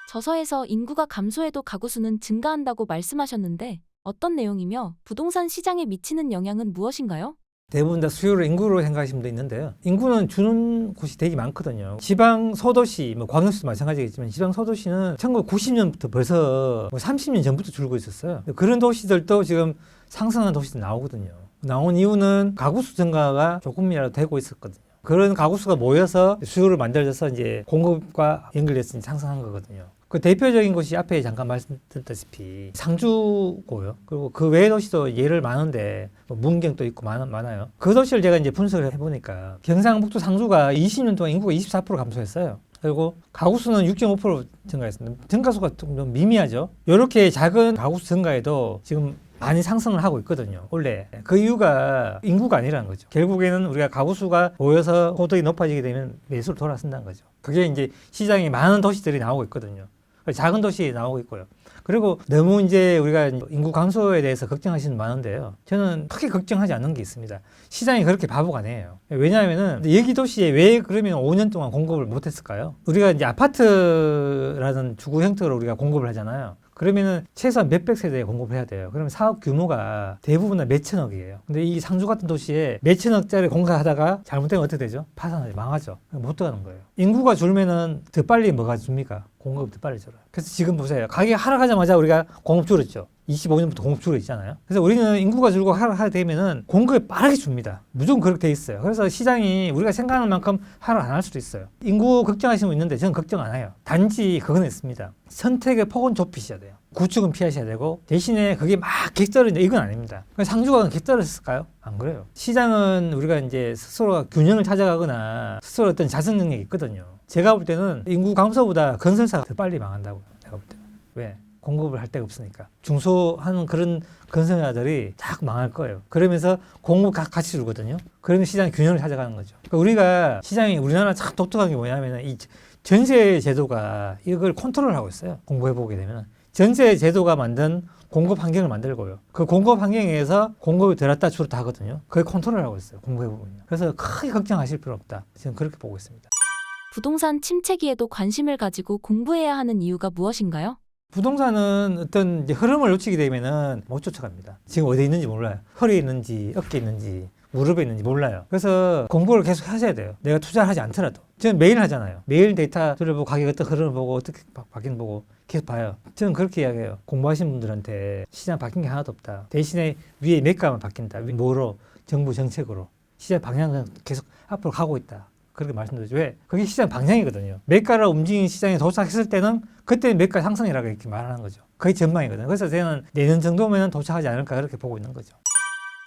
저서에서 인구가 감소해도 가구 수는 증가한다고 말씀하셨는데 어떤 내용이며 부동산 시장에 미치는 영향은 무엇인가요? 대부분 다 수요를 인구로 생각하시는 분도 있는데요. 인구는 주는 곳이 되게 많거든요. 지방 소도시, 광역시도 마찬가지겠지만 지방 소도시는 1990년부터 벌써 30년 전부터 줄고 있었어요. 그런 도시들도 지금 상승하는 도시도 나오거든요. 나온 이유는 가구 수 증가가 조금이라도 되고 있었거든요. 그런 가구 수가 모여서 수요를 만들어서 이제 공급과 연결돼서 상승한 거거든요. 그 대표적인 곳이 앞에 잠깐 말씀드렸다시피 상주고요. 그리고 그 외의 도시도 예를 많은데 문경도 있고 많아요. 그 도시를 제가 이제 분석을 해보니까 경상북도 상주가 20년 동안 인구가 24% 감소했어요. 그리고 가구 수는 6.5% 증가했습니다. 증가수가 좀 미미하죠. 이렇게 작은 가구 수 증가에도 지금 많이 상승을 하고 있거든요. 원래 그 이유가 인구가 아니라는 거죠. 결국에는 우리가 가구 수가 모여서 소득이 높아지게 되면 매수를 돌아선다는 거죠. 그게 이제 시장이 많은 도시들이 나오고 있거든요. 작은 도시에 나오고 있고요. 그리고 너무 이제 우리가 인구 감소에 대해서 걱정하시는 분 많은데요. 저는 크게 걱정하지 않는 게 있습니다. 시장이 그렇게 바보가 아니에요. 왜냐하면은 여기 도시에 왜 그러면 5년 동안 공급을 못했을까요? 우리가 이제 아파트라는 주거 형태로 우리가 공급을 하잖아요. 그러면은 최소한 몇백 세대에 공급을 해야 돼요. 그러면 사업 규모가 대부분 다 몇천억이에요. 근데 이 상주 같은 도시에 몇천억짜리 공사하다가 잘못되면 어떻게 되죠? 파산하지, 망하죠. 못 들어가는 거예요. 인구가 줄면은 더 빨리 뭐가 줍니까? 공급이 더 빨리 줄어요. 그래서 지금 보세요. 가격이 하락하자마자 우리가 공급 줄었죠. 25년부터 공급 줄어 있잖아요. 그래서 우리는 인구가 줄고 하락하게 되면은 공급이 빠르게 줍니다. 무조건 그렇게 돼 있어요. 그래서 시장이 우리가 생각하는 만큼 하락 안 할 수도 있어요. 인구 걱정하시는 분 있는데 저는 걱정 안 해요. 단지 그건 있습니다. 선택의 폭은 좁히셔야 돼요. 구축은 피하셔야 되고 대신에 그게 막 객떨어진다 이건 아닙니다. 상주가 객떨어졌을까요? 안 그래요. 시장은 우리가 이제 스스로 균형을 찾아가거나 스스로 어떤 자선 능력이 있거든요. 제가 볼 때는 인구 감소보다 건설사가 더 빨리 망한다고요. 제가 볼 때는. 왜? 공급을 할 데가 없으니까. 중소하는 그런 건설사들이 딱 망할 거예요. 그러면서 공급 같이 줄거든요. 그러면 시장 균형을 찾아가는 거죠. 그러니까 우리가 시장이 우리나라 참 독특한 게 뭐냐면 이 전세 제도가 이걸 컨트롤하고 있어요. 공부해보게 되면. 전세 제도가 만든 공급 환경을 만들고요. 그 공급 환경에서 공급이 들었다 줄었다 하거든요. 그걸 컨트롤하고 있어요. 공부해보면요. 그래서 크게 걱정하실 필요 없다. 저는 그렇게 보고 있습니다. 부동산 침체기에도 관심을 가지고 공부해야 하는 이유가 무엇인가요? 부동산은 어떤 이제 흐름을 놓치게 되면은 못 쫓아갑니다. 지금 어디에 있는지 몰라요. 허리에 있는지 어깨에 있는지 무릎에 있는지 몰라요. 그래서 공부를 계속 하셔야 돼요. 내가 투자를 하지 않더라도. 저는 매일 하잖아요. 매일 데이터 들어보고 가격 어떤 흐름을 보고 어떻게 바뀌는 보고 계속 봐요. 저는 그렇게 이야기해요. 공부하신 분들한테 시장 바뀐 게 하나도 없다. 대신에 위에 매가만 바뀐다. 뭐로? 정부 정책으로. 시장 방향은 계속 앞으로 가고 있다. 그렇게 말씀드리죠. 왜? 그게 시장 방향이거든요. 매가를 움직이는 시장에 도착했을 때는 그때는 매가 상승이라고 이렇게 말하는 거죠. 그게 전망이거든요. 그래서 저는 내년 정도면 도착하지 않을까 그렇게 보고 있는 거죠.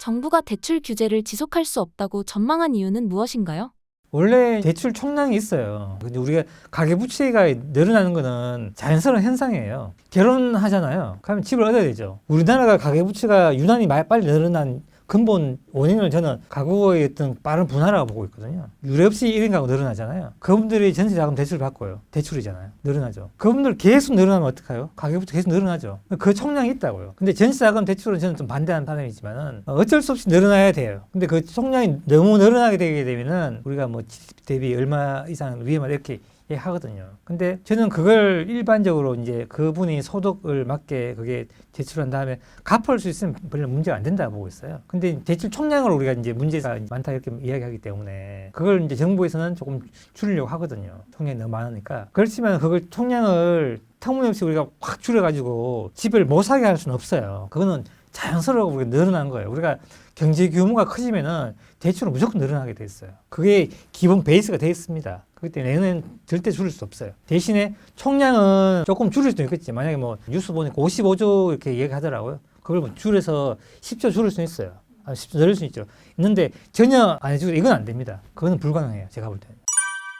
정부가 대출 규제를 지속할 수 없다고 전망한 이유는 무엇인가요? 원래 대출 총량이 있어요. 근데 우리가 가계부채가 늘어나는 거는 자연스러운 현상이에요. 결혼하잖아요. 그러면 집을 얻어야 되죠. 우리나라가 가계부채가 유난히 빨리 늘어난 근본 원인을 저는 가구의 어떤 빠른 분화라고 보고 있거든요. 유례 없이 1인 가구 늘어나잖아요. 그분들이 전세자금 대출 받고요. 대출이잖아요. 늘어나죠. 그분들 계속 늘어나면 어떡해요? 가계부채 계속 늘어나죠. 그 총량이 있다고요. 근데 전세자금 대출은 저는 좀 반대하는 바람이지만은 어쩔 수 없이 늘어나야 돼요. 근데 그 총량이 너무 늘어나게 되게 되면은 우리가 뭐 GDP 대비 얼마 이상 위험하다 이렇게 하거든요. 근데 저는 그걸 일반적으로 이제 그분이 소득을 맞게 그게 대출한 다음에 갚을 수 있으면 별로 문제가 안 된다고 보고 있어요. 근데 대출 총량으로 우리가 이제 문제가 많다 이렇게 이야기하기 때문에 그걸 이제 정부에서는 조금 줄이려고 하거든요. 총량이 너무 많으니까. 그렇지만 그걸 총량을 터무니없이 우리가 확 줄여가지고 집을 못 사게 할 수는 없어요. 그거는 자연스러워 우리가 늘어난 거예요. 우리가 경제 규모가 커지면은 대출은 무조건 늘어나게 돼 있어요. 그게 기본 베이스가 돼 있습니다. 그렇기 때문에 얘는 절대 줄일 수 없어요. 대신에 총량은 조금 줄일 수도 있겠지. 만약에 뭐 뉴스 보니까 55조 이렇게 얘기하더라고요. 그걸 뭐 줄여서 10조 줄일 수 있어요. 10조 늘릴 수 있죠. 있는데 전혀 안 해주고 이건 안 됩니다. 그거는 불가능해요. 제가 볼 때는.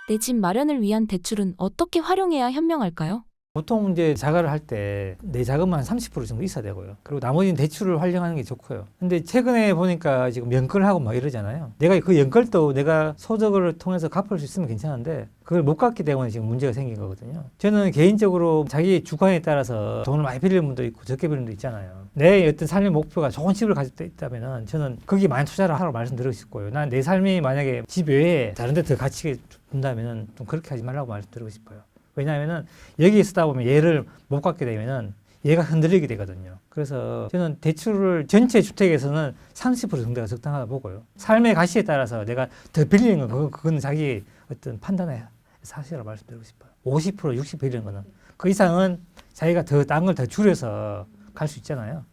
내 집 마련을 위한 대출은 어떻게 활용해야 현명할까요? 보통 이제 자가를 할 때 내 자금만 30% 정도 있어야 되고요. 그리고 나머지는 대출을 활용하는 게 좋고요. 근데 최근에 보니까 지금 연끌을 하고 막 이러잖아요. 내가 그 연끌도 내가 소득을 통해서 갚을 수 있으면 괜찮은데 그걸 못 갚기 때문에 지금 문제가 생긴 거거든요. 저는 개인적으로 자기 주관에 따라서 돈을 많이 빌리는 분도 있고 적게 빌리는 분도 있잖아요. 내 어떤 삶의 목표가 좋은 집을 가지고 있다면 저는 거기에 많이 투자를 하라고 말씀드리고 싶고요. 난 내 삶이 만약에 집 외에 다른 데 더 가치가 준다면 좀 그렇게 하지 말라고 말씀드리고 싶어요. 왜냐하면은 여기에 쓰다 보면 얘를 못 갚게 되면은 얘가 흔들리게 되거든요. 그래서 저는 대출을 전체 주택에서는 30% 정도가 적당하다 보고요. 삶의 가치에 따라서 내가 더 빌리는 건 그건 자기 어떤 판단의 사실이라고 말씀드리고 싶어요. 50%, 60% 빌리는 거는 그 이상은 자기가 더 딴 걸 더 줄여서 갈 수 있잖아요.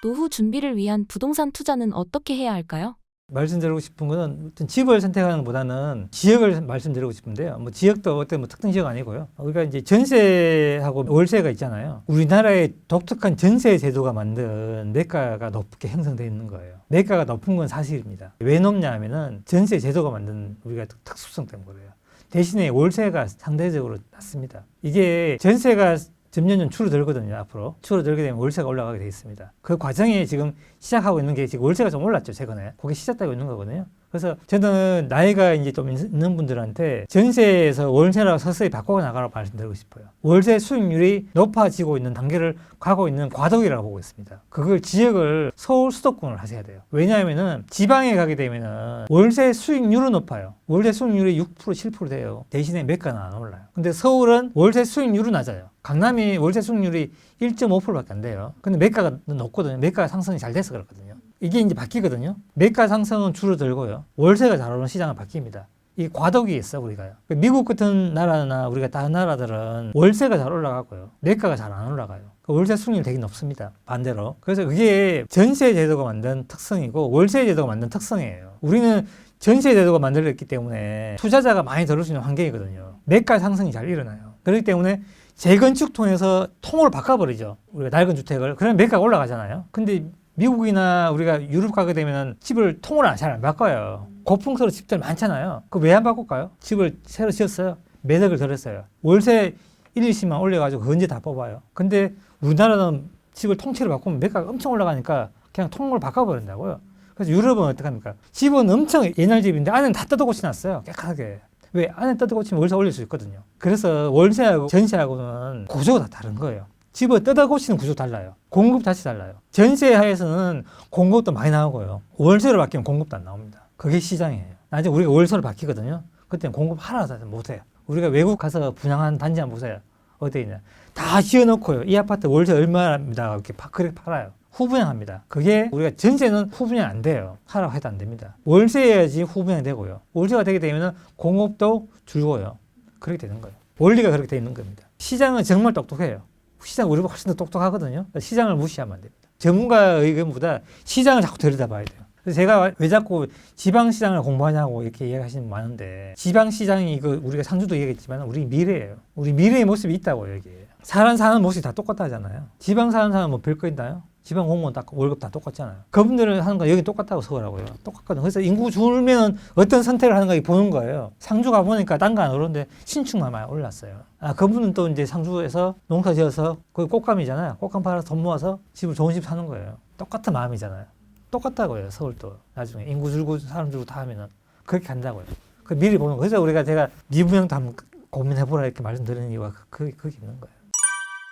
노후 준비를 위한 부동산 투자는 어떻게 해야 할까요? 말씀드리고 싶은 거는 어떤 집을 선택하는 것보다는 지역을 말씀드리고 싶은데요. 뭐 지역도 어떤 뭐 특정 지역 아니고요. 우리가 이제 전세하고 월세가 있잖아요. 우리나라의 독특한 전세 제도가 만든 매가가 높게 형성되어 있는 거예요. 매가가 높은 건 사실입니다. 왜 높냐 하면은 전세 제도가 만든 우리가 특수성 때문에 그래요. 대신에 월세가 상대적으로 낮습니다. 이게 전세가 점점 줄어들거든요. 앞으로 줄어들게 되면 월세가 올라가게 돼 있습니다. 그 과정에 지금 시작하고 있는 게 지금 월세가 좀 올랐죠. 최근에 그게 시작되고 있는 거거든요. 그래서 저는 나이가 이제 좀 있는 분들한테 전세에서 월세라고 서서히 바꿔 나가라고 말씀드리고 싶어요. 월세 수익률이 높아지고 있는 단계를 가고 있는 과도기라고 보고 있습니다. 그걸 지역을 서울 수도권을 하셔야 돼요. 왜냐하면은 지방에 가게 되면은 월세 수익률은 높아요. 월세 수익률이 6%, 7% 돼요. 대신에 매가는 안 올라요. 근데 서울은 월세 수익률은 낮아요. 강남이 월세 수익률이 1.5%밖에 안 돼요. 근데 매가가 높거든요. 매가 상승이 잘 돼서 그렇거든요. 이게 이제 바뀌거든요. 매가 상승은 줄어들고요. 월세가 잘 오는 시장은 바뀝니다. 이 과도기에 있어 우리가요. 미국 같은 나라나 우리가 다른 나라들은 월세가 잘 올라가고요. 매가가 잘 안 올라가요. 월세 수익률이 되게 높습니다. 반대로. 그래서 그게 전세 제도가 만든 특성이고 월세 제도가 만든 특성이에요. 우리는 전세 제도가 만들어졌기 때문에 투자자가 많이 들어올 수 있는 환경이거든요. 매가 상승이 잘 일어나요. 그렇기 때문에 재건축 통해서 통으로 바꿔버리죠. 우리가 낡은 주택을. 그러면 매가가 올라가잖아요. 근데 미국이나 우리가 유럽 가게 되면 집을 통으로 잘 안 바꿔요. 고풍스러운 집들 많잖아요. 그 왜 안 바꿀까요? 집을 새로 지었어요. 매덕을 들었어요. 월세 1, 20만 올려가지고 그 언제 다 뽑아요. 근데 우리나라는 집을 통째로 바꾸면 매가가 엄청 올라가니까 그냥 통으로 바꿔버린다고요. 그래서 유럽은 어떡합니까? 집은 엄청 옛날 집인데 안에는 다 뜯어고쳐놨어요. 깨끗하게. 왜? 안에 뜯어고치면 월세 올릴 수 있거든요. 그래서 월세하고 전세하고는 구조가 다 다른 거예요. 집을 뜯어고치는 구조 달라요. 공급 자체 달라요. 전세하에서는 공급도 많이 나오고요. 월세로 바뀌면 공급도 안 나옵니다. 그게 시장이에요. 나중에 우리가 월세로 바뀌거든요. 그때는 공급 하나도 못해요. 우리가 외국 가서 분양한 단지 한번 보세요. 어디 있냐. 다 지어놓고요. 이 아파트 월세 얼마입니다. 이렇게 그렇게 팔아요. 후분양합니다. 그게 우리가 전세는 후분양 안 돼요. 하라고 해도 안 됩니다. 월세여야지 후분양 되고요. 월세가 되게 되면 공급도 줄고요. 그렇게 되는 거예요. 원리가 그렇게 되어 있는 겁니다. 시장은 정말 똑똑해요. 시장 우리보다 훨씬 더 똑똑하거든요. 시장을 무시하면 안 됩니다. 전문가 의견보다 시장을 자꾸 들여다봐야 돼요. 그래서 제가 왜 자꾸 지방시장을 공부하냐고 이렇게 이야기하시는 분 많은데, 지방시장이 이거 우리가 상주도 얘기했지만 우리 미래예요. 우리 미래의 모습이 있다고 여기에. 사는 모습이 다 똑같다잖아요. 지방 사는 사람은 뭐 별거 있나요? 지방 공무원 다 월급 다 똑같잖아요. 그분들은 하는 거 여기 똑같다고 서울하고요. 똑같거든. 그래서 인구 줄면 어떤 선택을 하는가 보는 거예요. 상주 가보니까 딴 거 안 오르는데 신축만 많이 올랐어요. 아, 그분은 또 이제 상주에서 농사 지어서 거기 꽃감이잖아요. 꽃감 팔아서 돈 모아서 집을 좋은 집 사는 거예요. 똑같은 마음이잖아요. 똑같다고요. 서울도 나중에 인구 줄고 사람 줄고 다 하면은 그렇게 간다고요. 그 미리 보는 거. 그래서 우리가 제가 미분양도 한번 고민해보라 이렇게 말씀드리는 이유가 그게 있는 거예요.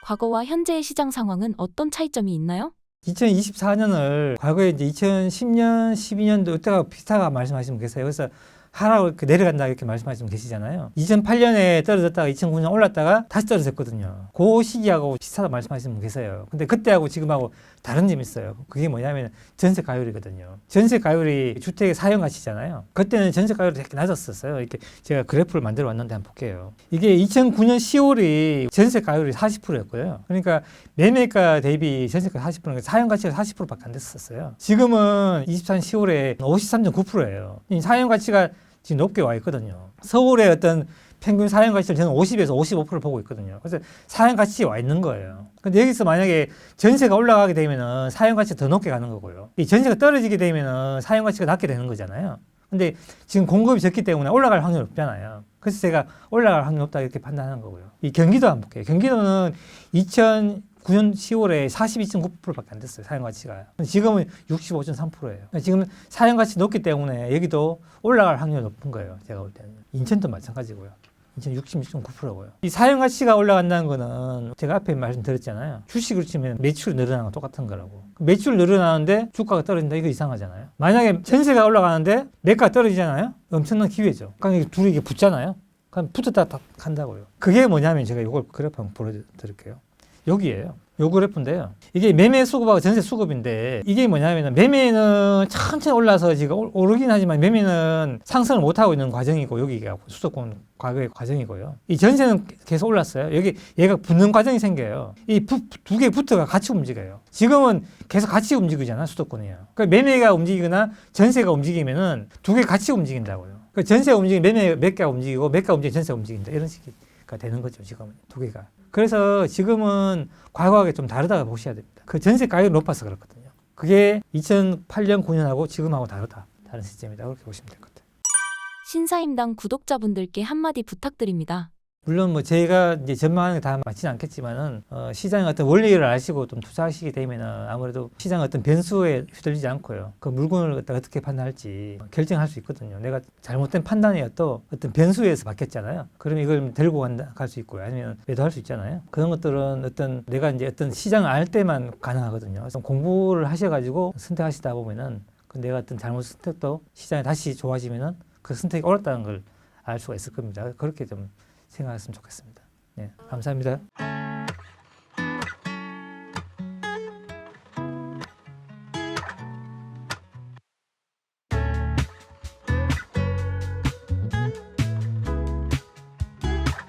과거와 현재의 시장 상황은 어떤 차이점이 있나요? 2024년을 과거에 이제 2010년, 12년도 이때가 비슷하게 말씀하시면 계세요. 그래서 하라고 이렇게 내려간다 이렇게 말씀하시면 계시잖아요. 2008년에 떨어졌다가 2009년 올랐다가 다시 떨어졌거든요. 그 시기하고 비슷하다 말씀하시는 분 계세요. 근데 그때하고 지금하고 다른 점이 있어요. 그게 뭐냐면 전세 가율이거든요. 전세 가율이 주택의 사용 가치잖아요. 그때는 전세 가율이 되게 낮았었어요. 이렇게 제가 그래프를 만들어 왔는데 한번 볼게요. 이게 2009년 10월이 전세 가율이 40%였고요. 그러니까 매매가 대비 전세가 40%니까 사용 가치가 40%밖에 안 됐었어요. 지금은 24년 10월에 53.9%예요. 사용 가치가 지금 높게 와 있거든요. 서울의 어떤 평균 사용 가치를 저는 50에서 55%를 보고 있거든요. 그래서 사용 가치에 와 있는 거예요. 근데 여기서 만약에 전세가 올라가게 되면은 사용 가치가 더 높게 가는 거고요. 이 전세가 떨어지게 되면은 사용 가치가 낮게 되는 거잖아요. 근데 지금 공급이 적기 때문에 올라갈 확률이 없잖아요. 그래서 제가 올라갈 확률이 없다 이렇게 판단하는 거고요. 이 경기도 한번 볼게요. 경기도는 2009년 10월에 42.9%밖에 안 됐어요. 사용 가치가. 지금은 65.3%예요. 지금 사용 가치 높기 때문에 여기도 올라갈 확률이 높은 거예요. 제가 볼 때는. 인천도 마찬가지고요. 인천 66.9%고요. 이 사용 가치가 올라간다는 거는 제가 앞에 말씀드렸잖아요. 주식을 치면 매출이 늘어나는 건 똑같은 거라고. 매출 늘어나는데 주가가 떨어진다 이거 이상하잖아요. 만약에 전세가 올라가는데 매가가 떨어지잖아요. 엄청난 기회죠. 그러니까 둘이 이게 붙잖아요. 그럼 붙었다 다 간다고요. 그게 뭐냐면 제가 이걸 그래프 한번 보여드릴게요. 여기에요. 요 그래프인데요. 이게 매매 수급하고 전세 수급인데 이게 뭐냐면 매매는 천천히 올라서 지금 오르긴 하지만 매매는 상승을 못하고 있는 과정이고 여기가 수도권 과거의 과정이고요. 이 전세는 계속 올랐어요. 여기 얘가 붙는 과정이 생겨요. 이 두 개 붙어가 같이 움직여요. 지금은 계속 같이 움직이잖아 수도권이요. 그러니까 매매가 움직이거나 전세가 움직이면은 두 개 같이 움직인다고요. 그러니까 전세가 움직이면 매매가 움직이고 매가 움직이면 전세가 움직인다 이런 식이가 되는 거죠. 지금은 두 개가. 그래서 지금은 과거하고 좀 다르다고 보셔야 됩니다. 그 전세 가격이 높아서 그렇거든요. 그게 2008년, 9년하고 지금하고 다르다. 다른 시스템이다. 그렇게 보시면 될 것 같아요. 신사임당 구독자분들께 한마디 부탁드립니다. 물론 뭐 제가 이제 전망하는 게 다 맞지는 않겠지만은 시장의 어떤 원리를 아시고 좀 투자하시게 되면은 아무래도 시장의 어떤 변수에 휘둘리지 않고요. 그 물건을 어떻게 판단할지 결정할 수 있거든요. 내가 잘못된 판단이어도 어떤 변수에서 바뀌었잖아요. 그럼 이걸 들고 갈 수 있고요. 아니면 매도할 수 있잖아요. 그런 것들은 어떤 내가 이제 어떤 시장을 알 때만 가능하거든요. 그래서 공부를 하셔가지고 선택하시다 보면은 그 내가 어떤 잘못 선택도 시장이 다시 좋아지면은 그 선택이 옳았다는 걸 알 수가 있을 겁니다. 그렇게 좀 생각했으면 좋겠습니다. 네, 감사합니다.